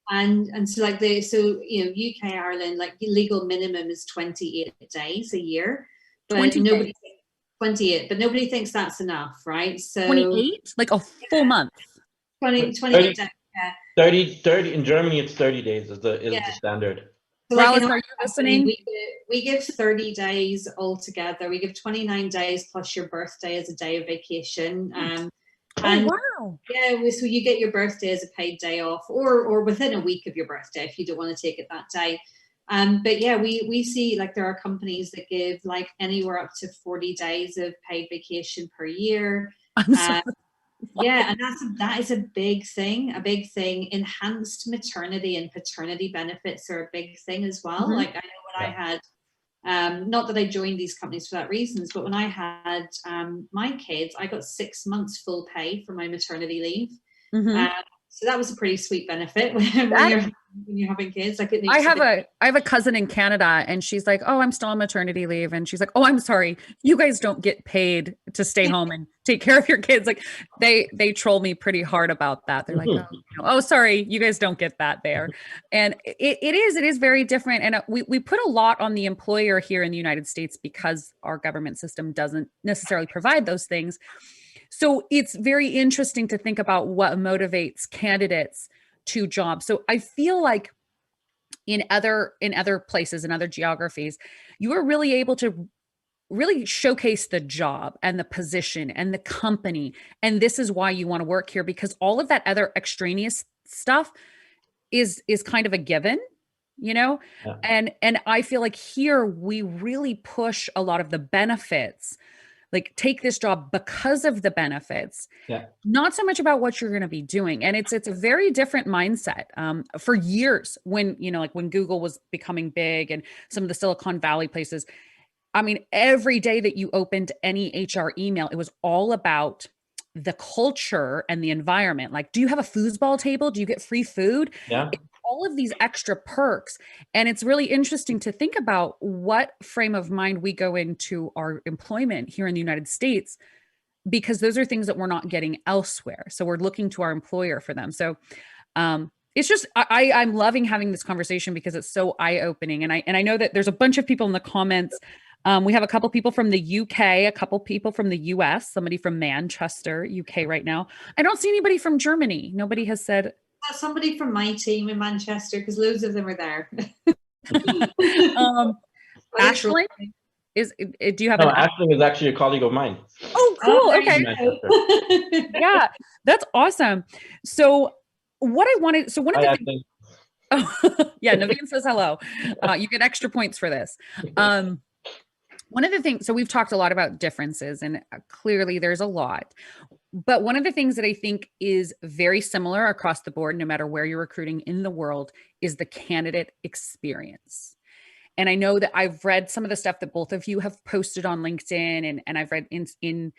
And so, like, UK, Ireland, like, legal minimum is 28 days a year. But 28, but nobody thinks that's enough, right? So 28, like a full month. 28 days. 30 in Germany, it's 30 days is the standard. So, like, Are you listening? We give 30 days altogether. We give 29 days plus your birthday as a day of vacation. Wow. Yeah, so you get your birthday as a paid day off, or within a week of your birthday if you don't want to take it that day. But yeah, we see, like, there are companies that give like anywhere up to 40 days of paid vacation per year. Yeah, and that is a big thing. Enhanced maternity and paternity benefits are a big thing as well. Like, I know when I had, not that I joined these companies for that reasons, but when I had my kids, I got 6 months full pay for my maternity leave. So that was a pretty sweet benefit when you're having kids. Like, I have a cousin in Canada, and she's like, "Oh, I'm still on maternity leave," and she's like, "Oh, I'm sorry, you guys don't get paid to stay home and take care of your kids." Like, they troll me pretty hard about that. They're like, "Oh, sorry, you guys don't get that there," and it is very different. And we put a lot on the employer here in the United States because our government system doesn't necessarily provide those things. So it's very interesting to think about what motivates candidates to jobs. So I feel like in other places, in other geographies, you are really able to really showcase the job and the position and the company. And this is why you want to work here, because all of that other extraneous stuff is kind of a given, and I feel like here we really push a lot of the benefits. Like, take this job because of the benefits, not so much about what you're going to be doing. And it's a very different mindset. For years, when, like when Google was becoming big and some of the Silicon Valley places, I mean, every day that you opened any HR email, it was all about the culture and the environment. Like, do you have a foosball table? Do you get free food? Yeah. All of these extra perks. And it's really interesting to think about what frame of mind we go into our employment here in the United States, because those are things that we're not getting elsewhere. So we're looking to our employer for them. So it's just, I'm loving having this conversation because it's so eye-opening. And I know that there's a bunch of people in the comments. We have a couple people from the UK, a couple people from the US, somebody from Manchester, UK right now. I don't see anybody from Germany. Nobody has said. Somebody from my team in Manchester, because loads of them are there. Ashley, do you have? No, Ashley is actually a colleague of mine. Oh, cool. Okay. Yeah, that's awesome. So what I wanted, so one of the things, oh, yeah, Navin says hello. You get extra points for this. One of the things, so we've talked a lot about differences, and clearly there's a lot. But one of the things that I think is very similar across the board, no matter where you're recruiting in the world, is the candidate experience. And I know that I've read some of the stuff that both of you have posted on LinkedIn, and I've read in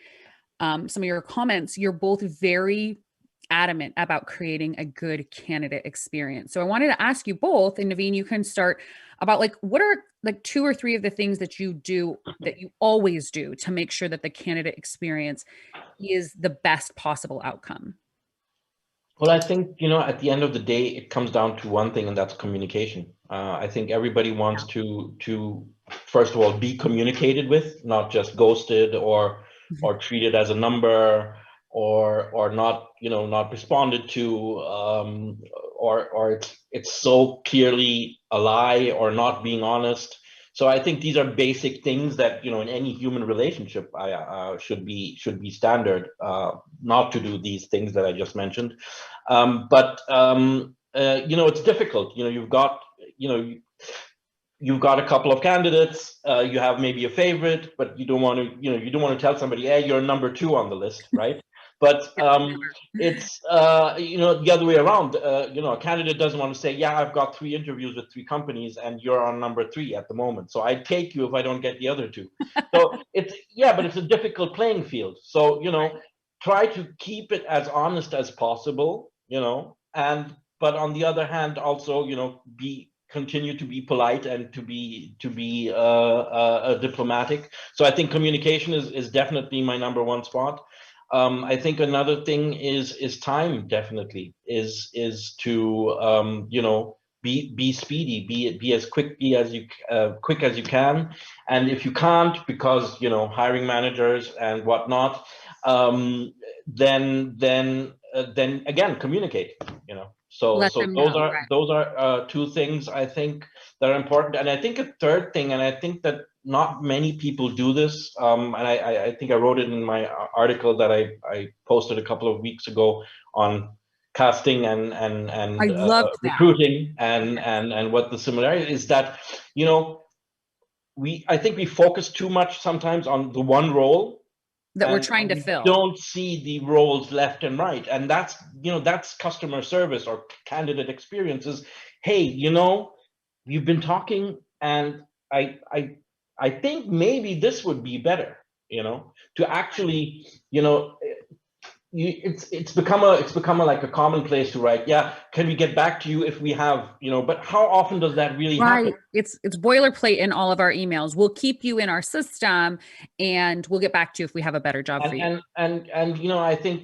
some of your comments. You're both very adamant about creating a good candidate experience. So I wanted to ask you both, and Navin, you can start, about like, what are like 2 or 3 of the things that you do, that you always do, to make sure that the candidate experience is the best possible outcome? Well, I think, at the end of the day, it comes down to one thing, and that's communication. I think everybody wants to first of all be communicated with, not just ghosted or treated as a number, or not, not responded to, or it's so clearly a lie or not being honest. So I think these are basic things that, in any human relationship, should be standard, not to do these things that I just mentioned. But it's difficult. You've got a couple of candidates. You have maybe a favorite, but you don't want to tell somebody, hey, you're number 2 on the list, right? But it's the other way around. A candidate doesn't want to say, yeah, I've got 3 interviews with 3 companies and you're on number 3 at the moment, so I'd take you if I don't get the other 2. So but it's a difficult playing field. So try to keep it as honest as possible, but on the other hand, also continue to be polite and to be diplomatic. So I think communication is definitely my number 1 spot. I think another thing is time. Definitely is to be speedy, be as quick as you can. And if you can't, because hiring managers and whatnot, then again, communicate. So those are 2 things I think that are important. And I think a third thing, and I think that not many people do this, and I think I wrote it in my article that I posted a couple of weeks ago on casting and recruiting and what the similarity is, that I think we focus too much sometimes on the one role that we're trying to fill. Don't see the roles left and right, and that's customer service or candidate experiences. Hey, you've been talking, and I think maybe this would be better. To actually, it's become like a commonplace to write, yeah, can we get back to you if we have, but how often does that really happen? It's boilerplate in all of our emails. We'll keep you in our system and we'll get back to you if we have a better job for you. And I think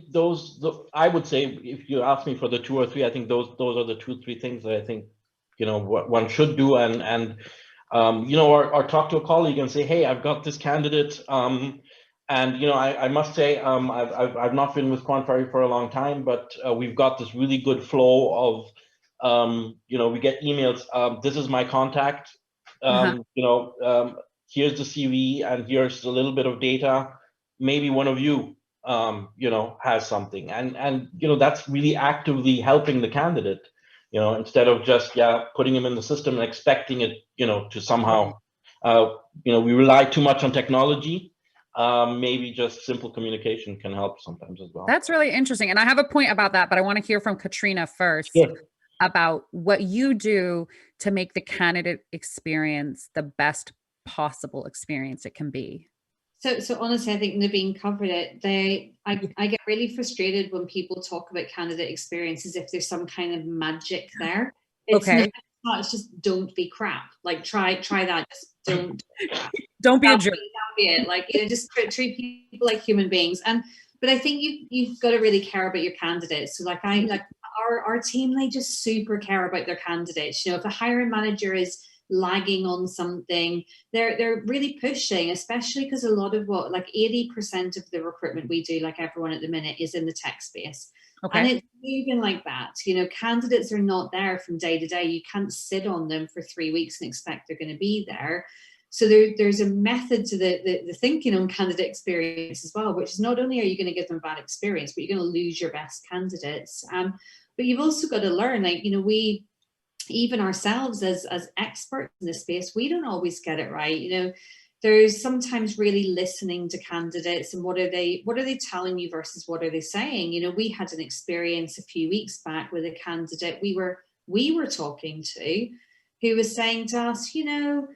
I would say, if you ask me for the 2 or 3, I think those are the 2, 3 things that I think what one should do, and or talk to a colleague and say, hey, I've got this candidate, and I must say, I've not been with Korn Ferry for a long time, but we've got this really good flow of we get emails. This is my contact. Here's the CV, and here's a little bit of data. Maybe one of you has something, and that's really actively helping the candidate. Instead of just putting him in the system and expecting it to somehow. We rely too much on technology. Maybe just simple communication can help sometimes as well. That's really interesting. And I have a point about that, but I want to hear from Katrina first about what you do to make the candidate experience the best possible experience it can be. So honestly, I think Navin covered it. I get really frustrated when people talk about candidate experience as if there's some kind of magic there. It's not, it's just don't be crap. Like try that. Just don't be crap. Don't be a jerk. That'll be it. Like, just treat people like human beings. But I think you've got to really care about your candidates. So our team, they just super care about their candidates. If a hiring manager is lagging on something, they're really pushing, especially because a lot of 80% of the recruitment we do, like everyone at the minute, is in the tech space. And it's moving like that. Candidates are not there from day to day. You can't sit on them for 3 weeks and expect they're going to be there. So there's a method to the thinking on candidate experience as well, which is not only are you going to give them a bad experience, but you're going to lose your best candidates. But you've also got to learn, we, even ourselves as experts in this space, we don't always get it right. there's sometimes really listening to candidates and what are they telling you versus what are they saying. You know, we had an experience a few weeks back with a candidate we were talking to who was saying to us, you know,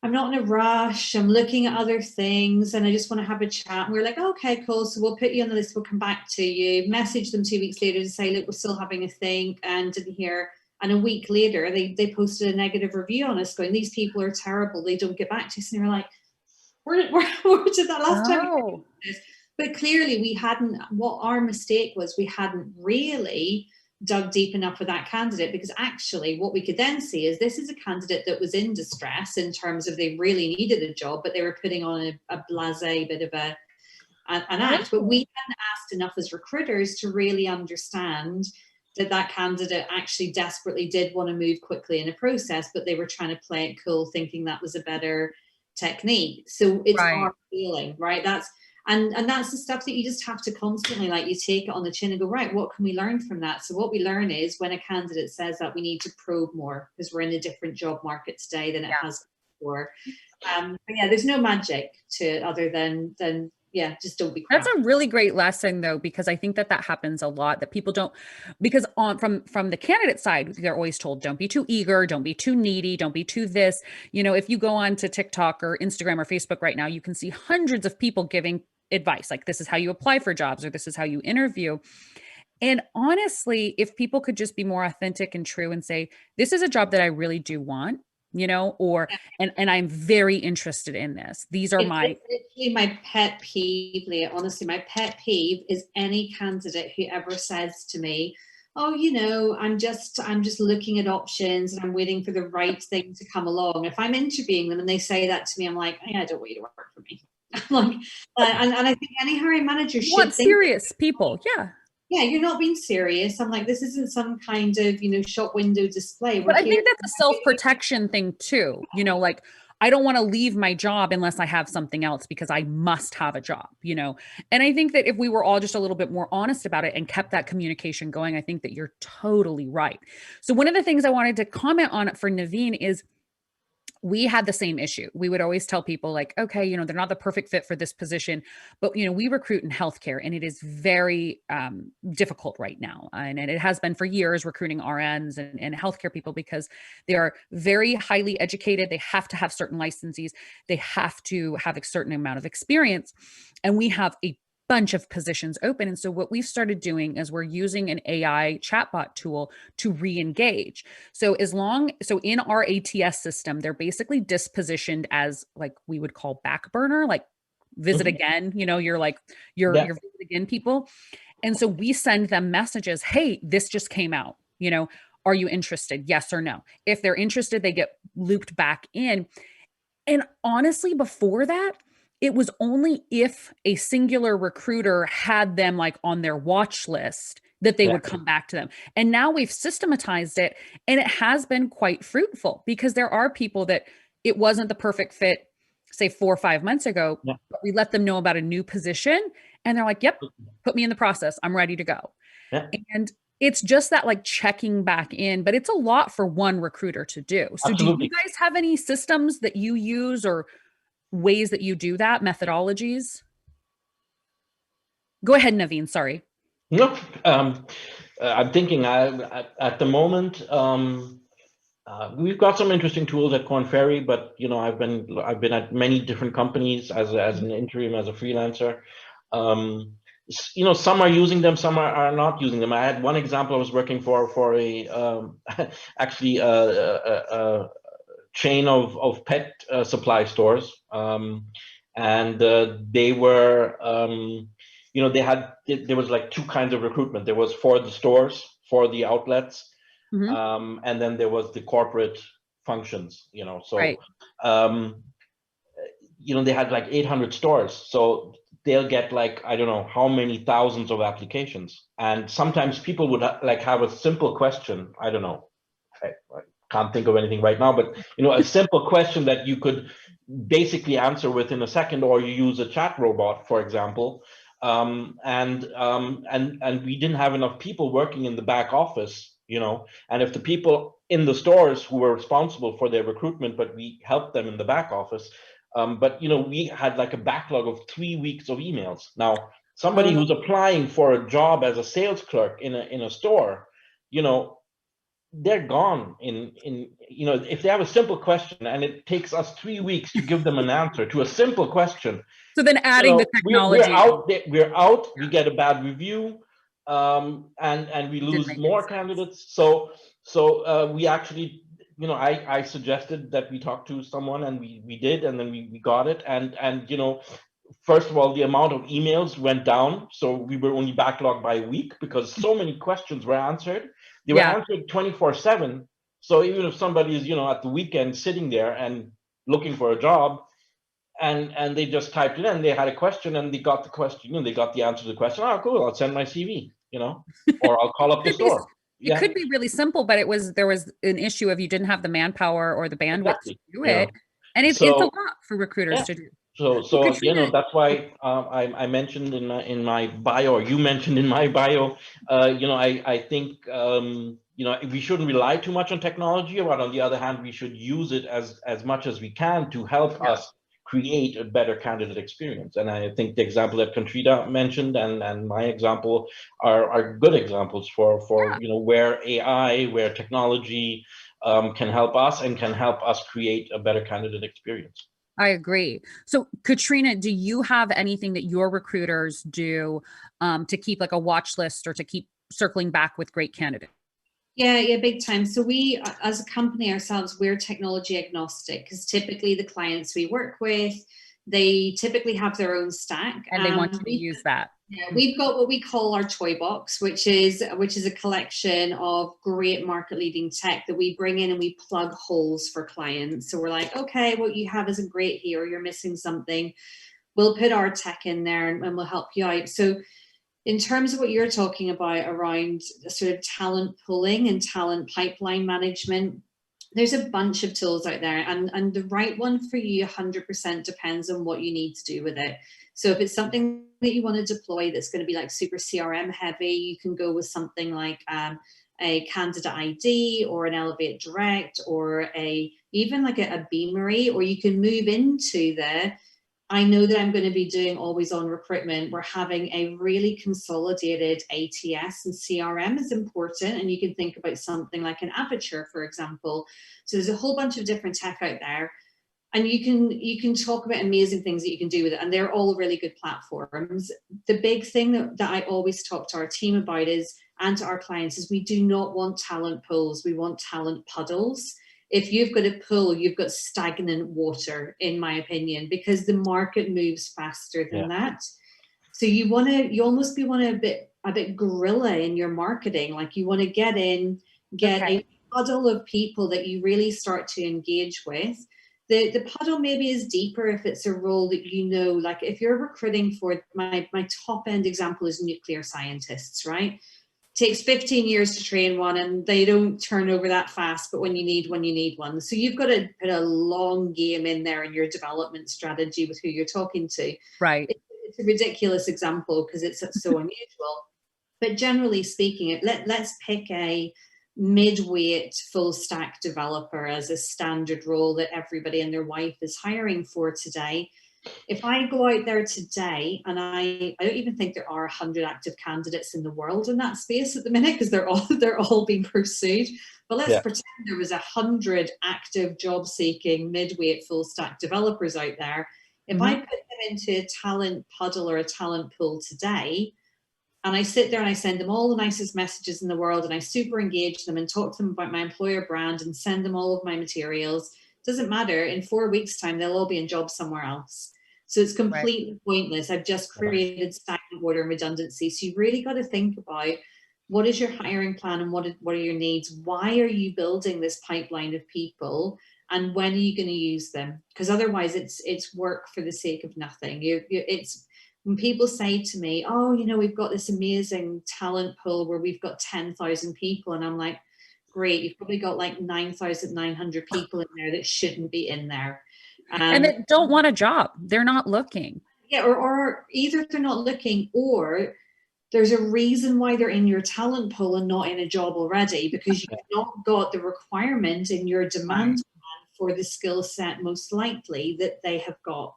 I'm not in a rush, I'm looking at other things and I just want to have a chat. And we're like, okay, cool. So we'll put you on the list, we'll come back to you. Message them 2 weeks later to say, look, we're still having a think and didn't hear. And a week later, they posted a negative review on us going, these people are terrible, they don't get back to us. And you're like, where did that last time? But clearly we hadn't, what our mistake was, we hadn't really dug deep enough with that candidate, because actually what we could then see is this is a candidate that was in distress in terms of they really needed a job, but they were putting on a blasé bit of an act. But we hadn't asked enough as recruiters to really understand that candidate actually desperately did want to move quickly in a process, but they were trying to play it cool, thinking that was a better technique. So it's our feeling, right? And that's the stuff that you just have to constantly, like, you take it on the chin and go, right, what can we learn from that? So what we learn is when a candidate says that, we need to probe more, because we're in a different job market today than it has before. But yeah, there's no magic to it other than yeah, just don't be crap. That's a really great lesson though, because I think that happens a lot, that people don't, because from the candidate side, they're always told, don't be too eager, don't be too needy, don't be too this. You know, if you go on to TikTok or Instagram or Facebook right now, you can see hundreds of people giving advice, like this is how you apply for jobs, or this is how you interview. And honestly, if people could just be more authentic and true and say, this is a job that I really do want, you know, or, and I'm very interested in this. These are it's literally my pet peeve, Leah. Honestly, my pet peeve is any candidate who ever says to me, oh, you know, I'm just looking at options and I'm waiting for the right thing to come along. If I'm interviewing them and they say that to me, I'm like, I don't want you to work for me. Like, and I think any hiring manager should want serious people. Yeah, you're not being serious. I'm like, this isn't some kind of, you know, shop window display. But I think that's a self-protection thing too. You know, like, I don't want to leave my job unless I have something else, because I must have a job, you know? And I think that if we were all just a little bit more honest about it and kept that communication going, I think that you're totally right. So one of the things I wanted to comment on for Navin is, we had the same issue. We would always tell people like, okay, you know, they're not the perfect fit for this position, but you know, we recruit in healthcare and it is very difficult right now. And it has been for years, recruiting RNs and healthcare people, because they are very highly educated. They have to have certain licenses. They have to have a certain amount of experience. And we have a bunch of positions open. And so what we've started doing is we're using an AI chatbot tool to re-engage. So in our ATS system, they're basically dispositioned as, like, we would call back burner, like visit again, you know, you're visit again people. And so we send them messages, hey, this just came out, you know, are you interested? Yes or no. If they're interested, they get looped back in. And honestly, before that, it was only if a singular recruiter had them like on their watch list that they would come back to them. And now we've systematized it, and it has been quite fruitful, because there are people that it wasn't the perfect fit, say 4 or 5 months ago, but we let them know about a new position and they're like, yep, put me in the process. I'm ready to go. And it's just that, like, checking back in, but it's a lot for one recruiter to do. So Absolutely. do you guys have any systems that you use or ways that you do that, methodologies? Go ahead, Navin, sorry. No, I'm thinking at the moment, we've got some interesting tools at Korn Ferry, but you know, I've been at many different companies as an interim, as a freelancer. You know, some are using them, some are not using them. I had one example. I was working for a actually a chain of pet supply stores, and they were, you know, there was like 2 kinds of recruitment. There was for the stores, for the outlets, and then there was the corporate functions, you know. So you know, they had like 800 stores, so they'll get like, I don't know how many thousands of applications, and sometimes people would have a simple question. I don't know, I can't think of anything right now, but you know, a simple question that you could basically answer within a second, or you use a chat robot, for example. And we didn't have enough people working in the back office, you know, and if the people in the stores who were responsible for their recruitment, but we helped them in the back office, But we had like a backlog of 3 weeks of emails. Now, somebody who's applying for a job as a sales clerk in a store, they're gone if they have a simple question and it takes us 3 weeks to give them an answer to a simple question. So then adding the technology. We're out, we get a bad review, and we lose more candidates. So we actually, I suggested that we talk to someone, and we did, and then we got it. And first of all, the amount of emails went down. So we were only backlogged by a week because so many questions were answered. They were answered 24/7. So even if somebody is, at the weekend sitting there and looking for a job, and they just typed it in, they had a question and they got the question, they got the answer to the question. Oh, cool, I'll send my CV, or I'll call up the store. It could be really simple, but there was an issue of you didn't have the manpower or the bandwidth to do it. And it's a lot for recruiters to do. So Katrina, that's why I mentioned in my bio, or you mentioned in my bio, I think we shouldn't rely too much on technology, but on the other hand, we should use it as much as we can to help us create a better candidate experience. And I think the example that Katrina mentioned and my example are good examples for where AI, where technology can help us and can help us create a better candidate experience. I agree. So Katrina, do you have anything that your recruiters do to keep like a watch list or to keep circling back with great candidates? Yeah, big time. So we, as a company ourselves, we're technology agnostic because typically the clients we work with, they typically have their own stack. And they want you to use that. Yeah, we've got what we call our toy box, which is a collection of great market leading tech that we bring in and we plug holes for clients. So we're like, okay, what you have isn't great here, you're missing something. We'll put our tech in there and we'll help you out. So in terms of what you're talking about around sort of talent pooling and talent pipeline management, there's a bunch of tools out there, and the right one for you 100% depends on what you need to do with it. So if it's something that you want to deploy that's going to be like super CRM heavy, you can go with something like a Candidate ID or an Elevate Direct or even like a Beamery, or you can move into I know that I'm going to be doing always on recruitment. We're having a really consolidated ATS, and CRM is important. And you can think about something like an Aperture, for example. So there's a whole bunch of different tech out there, and you can talk about amazing things that you can do with it. And they're all really good platforms. The big thing that I always talk to our team about and to our clients is we do not want talent pools. We want talent puddles. If you've got a pool, you've got stagnant water, in my opinion, because the market moves faster than that. So you almost want a bit guerrilla in your marketing. Like you want to get a puddle of people that you really start to engage with. The puddle maybe is deeper if it's a role that like if you're recruiting for my top end example is nuclear scientists, right? Takes 15 years to train one and they don't turn over that fast, but when you need one, you need one. So you've got to put a long game in there in your development strategy with who you're talking to. Right. It's a ridiculous example because it's so unusual. But generally speaking, let's pick a mid-weight full stack developer as a standard role that everybody and their wife is hiring for today. If I go out there today, and I don't even think there are 100 active candidates in the world in that space at the minute because they're all being pursued. But let's pretend there was 100 active job seeking mid-weight full stack developers out there. If I put them into a talent puddle or a talent pool today, and I sit there and I send them all the nicest messages in the world and I super engage them and talk to them about my employer brand and send them all of my materials, doesn't matter. In 4 weeks' time, they'll all be in jobs somewhere else. So it's completely pointless. I've just created stagnant water and redundancy. So you've really got to think about what is your hiring plan and what are your needs? Why are you building this pipeline of people? And when are you going to use them? Because otherwise it's work for the sake of nothing. It's when people say to me, oh, we've got this amazing talent pool where we've got 10,000 people. And I'm like, great, you've probably got like 9,900 people in there that shouldn't be in there. And that don't want a job. They're not looking. Yeah, or either they're not looking or there's a reason why they're in your talent pool and not in a job already because you've not got the requirement in your demand plan for the skill set most likely that they have got.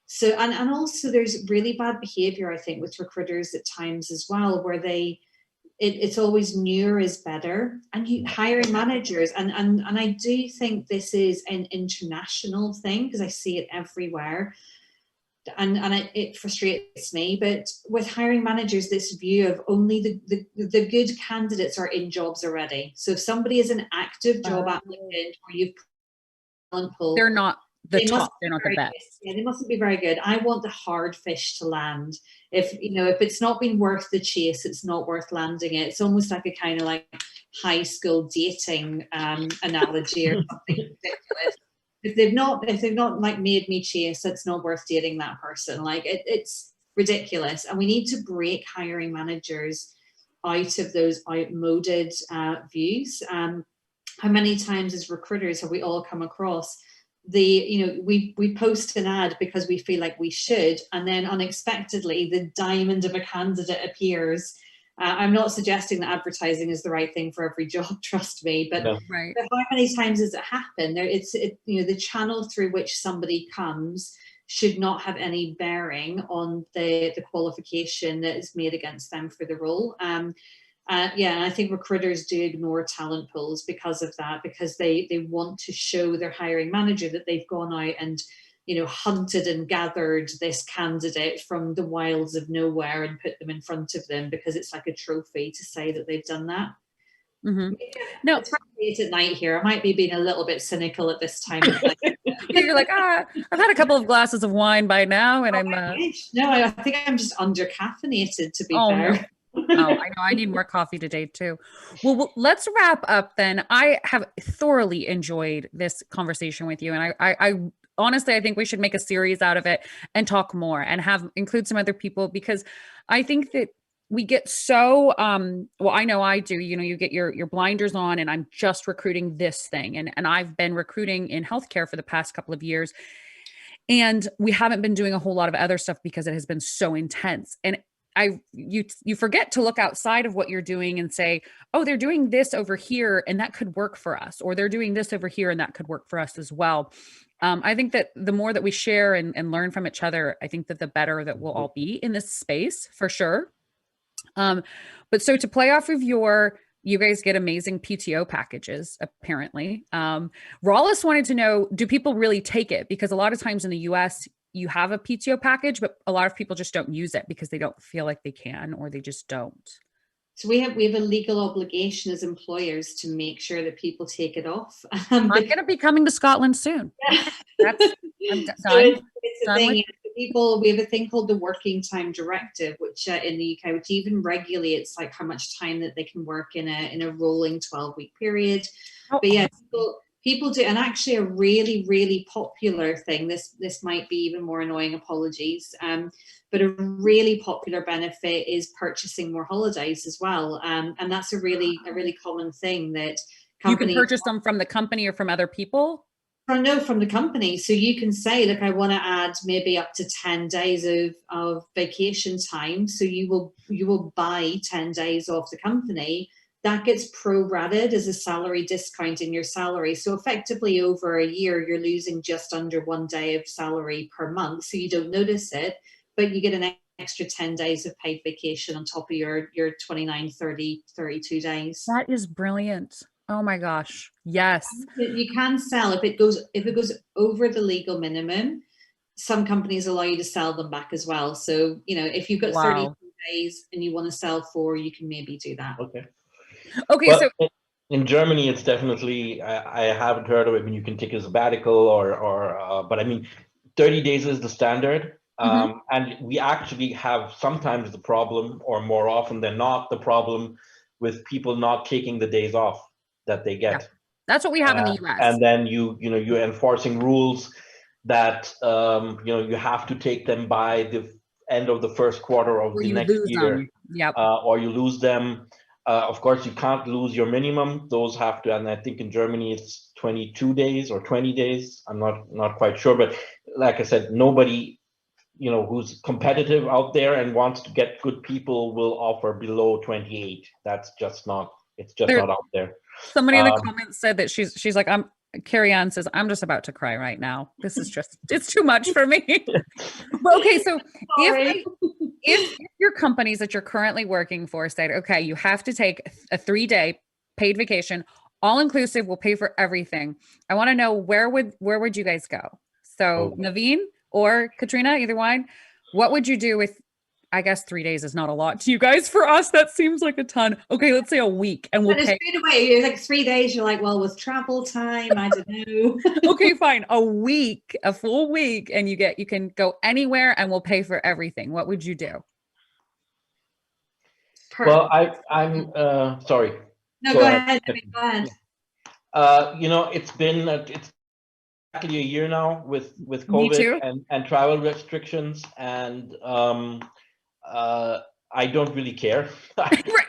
So, and also there's really bad behavior, I think, with recruiters at times as well, where it's always newer is better, and hiring managers, and I do think this is an international thing because I see it everywhere, and it frustrates me. But with hiring managers, this view of only the good candidates are in jobs already. So if somebody is an active job applicant or you've talent pool, they're not the top, they're not the best. Yeah, they mustn't be very good. I want the hard fish to land. If it's not been worth the chase, it's not worth landing it. It's almost like a kind of like high school dating analogy or something ridiculous. If they've not like made me chase, it's not worth dating that person. Like it's ridiculous, and we need to break hiring managers out of those outmoded views. How many times as recruiters have we all come across we post an ad because we feel like we should, and then unexpectedly the diamond of a candidate appears. I'm not suggesting that advertising is the right thing for every job, trust me, but, No. Right. but how many times does it happen? The channel through which somebody comes should not have any bearing on the qualification that is made against them for the role. And I think recruiters do ignore talent pools because of that, because they want to show their hiring manager that they've gone out and hunted and gathered this candidate from the wilds of nowhere and put them in front of them because it's like a trophy to say that they've done that. Mm-hmm. No, it's late at night here. I might be being a little bit cynical at this time of night. You're like, I've had a couple of glasses of wine by now, and No, I think I'm just under caffeinated, to be fair. No. Oh, I know. I need more coffee today too. Well, let's wrap up then. I have thoroughly enjoyed this conversation with you, and I honestly, I think we should make a series out of it and talk more and include some other people, because I think that we get so well, I know I do, you get your blinders on, and I'm just recruiting this thing, and I've been recruiting in healthcare for the past couple of years, and we haven't been doing a whole lot of other stuff because it has been so intense. And you forget to look outside of what you're doing and say, oh, they're doing this over here and that could work for us, or they're doing this over here and that could work for us as well. I think that the more that we share and learn from each other, I think that the better that we'll all be in this space, for sure. But so to play off of you guys get amazing PTO packages, apparently. Rawlis wanted to know, do people really take it? Because a lot of times in the US, you have a PTO package, but a lot of people just don't use it because they don't feel like they can, or they just don't. So we have a legal obligation as employers to make sure that people take it off. I'm going to be coming to Scotland soon. I'm done. So it's a thing. We have a thing called the Working Time Directive, which in the UK, which even regulates like how much time that they can work in a rolling 12-week period. Oh, but yeah, people do, and actually a really, really popular thing, this might be even more annoying, apologies, but a really popular benefit is purchasing more holidays as well. And that's a really common thing that companies— You can purchase them from the company or from other people? No, from the company. So you can say, look, I want to add maybe up to 10 days of vacation time. So you will buy 10 days off the company. That gets prorated as a salary discount in your salary. So effectively over a year, you're losing just under 1 day of salary per month. So you don't notice it, but you get an extra 10 days of paid vacation on top of your 29, 30, 32 days. That is brilliant. Oh my gosh. Yes. You can sell if it goes over the legal minimum. Some companies allow you to sell them back as well. So, if you've got 32 days and you want to sell 4, you can maybe do that. Okay. Well, so in Germany, it's definitely, I haven't heard of it. I mean, you can take a sabbatical but I mean, 30 days is the standard. And we actually have sometimes the problem, or more often than not, the problem with people not taking the days off that they get. Yeah. That's what we have in the US. And then you're enforcing rules that you have to take them by the end of the first quarter of the next year. Yep. Or you lose them. Of course, you can't lose your minimum. Those have to, and I think in Germany it's 22 days or 20 days. I'm not quite sure, but like I said, nobody who's competitive out there and wants to get good people will offer below 28. That's just not. It's just not out there. Somebody in the comments said that she's like, Carrie Ann says, I'm just about to cry right now. This is just, it's too much for me. But okay, so if your companies that you're currently working for said, okay, you have to take a 3-day paid vacation, all inclusive, we'll pay for everything. I want to know where would you guys go? So Navin or Katrina, either one, what would you do with, I guess 3 days is not a lot to you guys. For us, that seems like a ton. Okay, let's say a week, and we'll pay. Straight away, you're like 3 days. You're like, well, with travel time, I don't know. Okay, fine. A week, a full week, and you can go anywhere, and we'll pay for everything. What would you do? Well, I'm sorry. No, go ahead. Go ahead. It's been exactly a year now with COVID and travel restrictions, and I don't really care.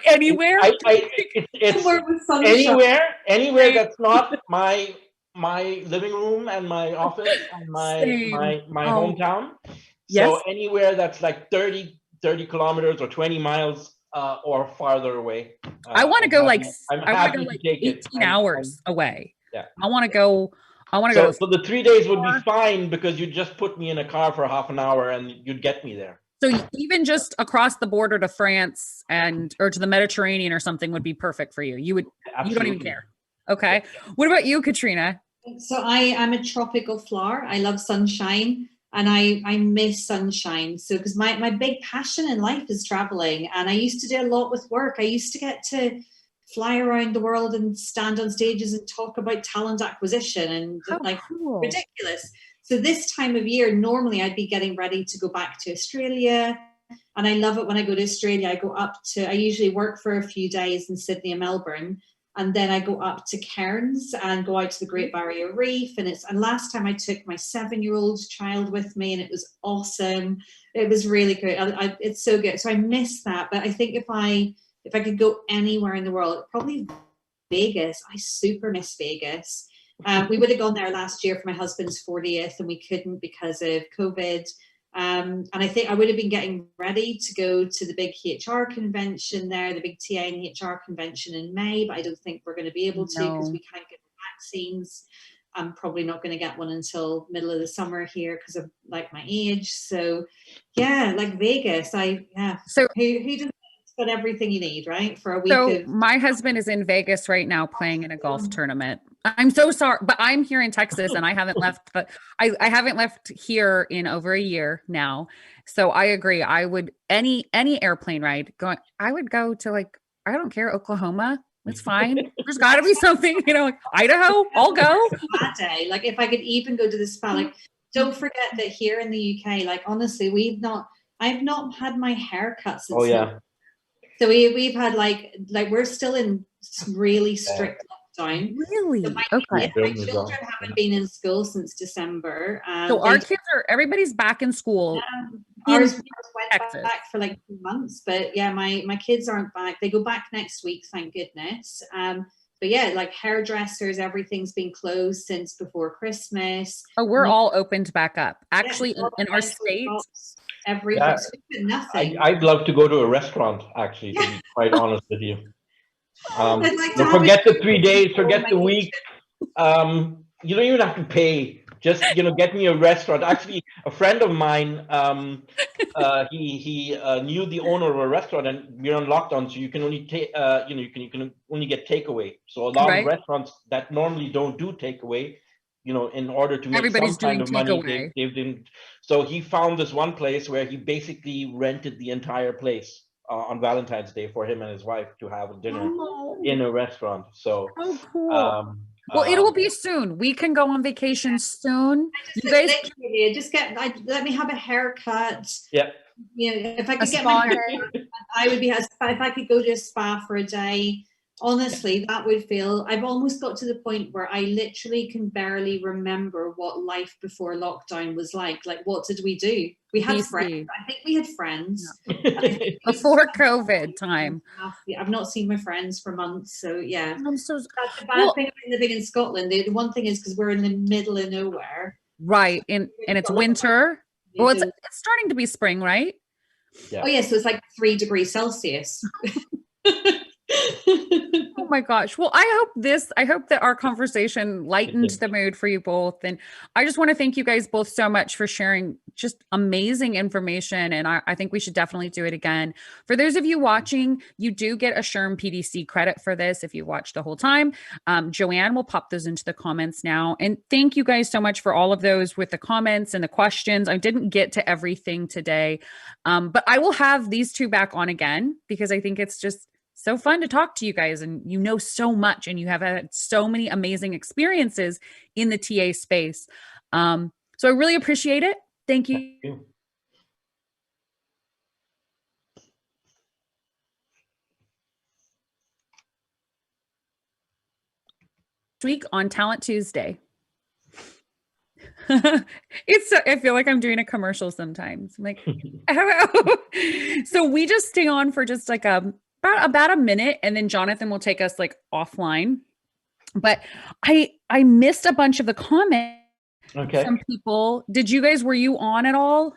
Anywhere? It's anywhere that's not my living room and my office and my hometown. Yes. So anywhere that's like 30 kilometers or 20 miles or farther away. I want to go like 18 hours away. Yeah. I want to go. So the 3 days would be fine because you just put me in a car for half an hour and you'd get me there. So even just across the border to France or to the Mediterranean or something would be perfect for you. You don't even care. Okay. What about you, Katrina? So I'm a tropical flower. I love sunshine and I miss sunshine. So because my big passion in life is traveling, and I used to do a lot with work. I used to get to fly around the world and stand on stages and talk about talent acquisition and cool. Ridiculous. So this time of year, normally I'd be getting ready to go back to Australia. And I love it when I go to Australia. I usually work for a few days in Sydney and Melbourne. And then I go up to Cairns and go out to the Great Barrier Reef. And last time I took my 7-year-old child with me, and it was awesome. It was really good. It's so good. So I miss that. But I think if I could go anywhere in the world, probably Vegas. I super miss Vegas. We would have gone there last year for my husband's 40th, and we couldn't because of COVID. And I think I would have been getting ready to go to the big HR convention there, the big TA and HR convention in May, but I don't think we're going to be able to because we can't get vaccines. I'm probably not going to get one until middle of the summer here because of like my age. So yeah, like Vegas. So who doesn't got everything you need, right? For a week. So my husband is in Vegas right now playing in a golf tournament. I'm so sorry, but I'm here in Texas and I haven't left, but I haven't left here in over a year now. So I agree. I would any airplane ride going, I would go to like, I don't care, Oklahoma. It's fine. There's got to be something, like Idaho. I'll go. Spa day. Like if I could even go to the spa, like don't forget that here in the UK, like honestly, I've not had my hair cut since. Oh yeah. So we've had like we're still in really strict lockdown. Really? So my children haven't been in school since December. So our kids everybody's back in school. Ours went back for like 2 months, but yeah, my kids aren't back. They go back next week, thank goodness. But yeah, like hairdressers, everything's been closed since before Christmas. Oh, we're all opened back up. Actually, in our state. Everything. Nothing. I'd love to go to a restaurant, actually, to be quite honest with you. Forget the 3 days, forget the week. You don't even have to pay. Just get me a restaurant. Actually, a friend of mine, he knew the owner of a restaurant, and we're on lockdown, so you can only take, you can only get takeaway. So a lot of restaurants that normally don't do takeaway, in order to make some kind of money, they didn't. So he found this one place where he basically rented the entire place on Valentine's Day for him and his wife to have a dinner in a restaurant. So cool. Well, it will be soon. We can go on vacation soon. You guys let me have a haircut. Yeah. If I could get my hair, I would be. If I could go to a spa for a day, honestly, that would feel. I've almost got to the point where I literally can barely remember what life before lockdown was like. Like, what did we do? We had friends. I think we had friends before COVID time. I've not seen my friends for months, so yeah. That's the bad thing about living in Scotland. The one thing is because we're in the middle of nowhere, right? And it's winter. Well, it's starting to be spring, right? Yeah. Oh yeah, so it's like 3 degrees Celsius. Oh my gosh. Well, I hope that our conversation lightened the mood for you both. And I just want to thank you guys both so much for sharing just amazing information. And I think we should definitely do it again. For those of you watching, you do get a SHRM PDC credit for this if you watched the whole time. Joanne will pop those into the comments now. And thank you guys so much for all of those with the comments and the questions. I didn't get to everything today, but I will have these two back on again because I think it's just so fun to talk to you guys, and you know so much, and you have had so many amazing experiences in the TA space. So I really appreciate it. Thank you. Thank you. Week on Talent Tuesday. I feel like I'm doing a commercial sometimes. I'm like, so we just stay on for just like about a minute, and then Jonathan will take us like offline. But I missed a bunch of the comments Okay. from people. Were you on at all?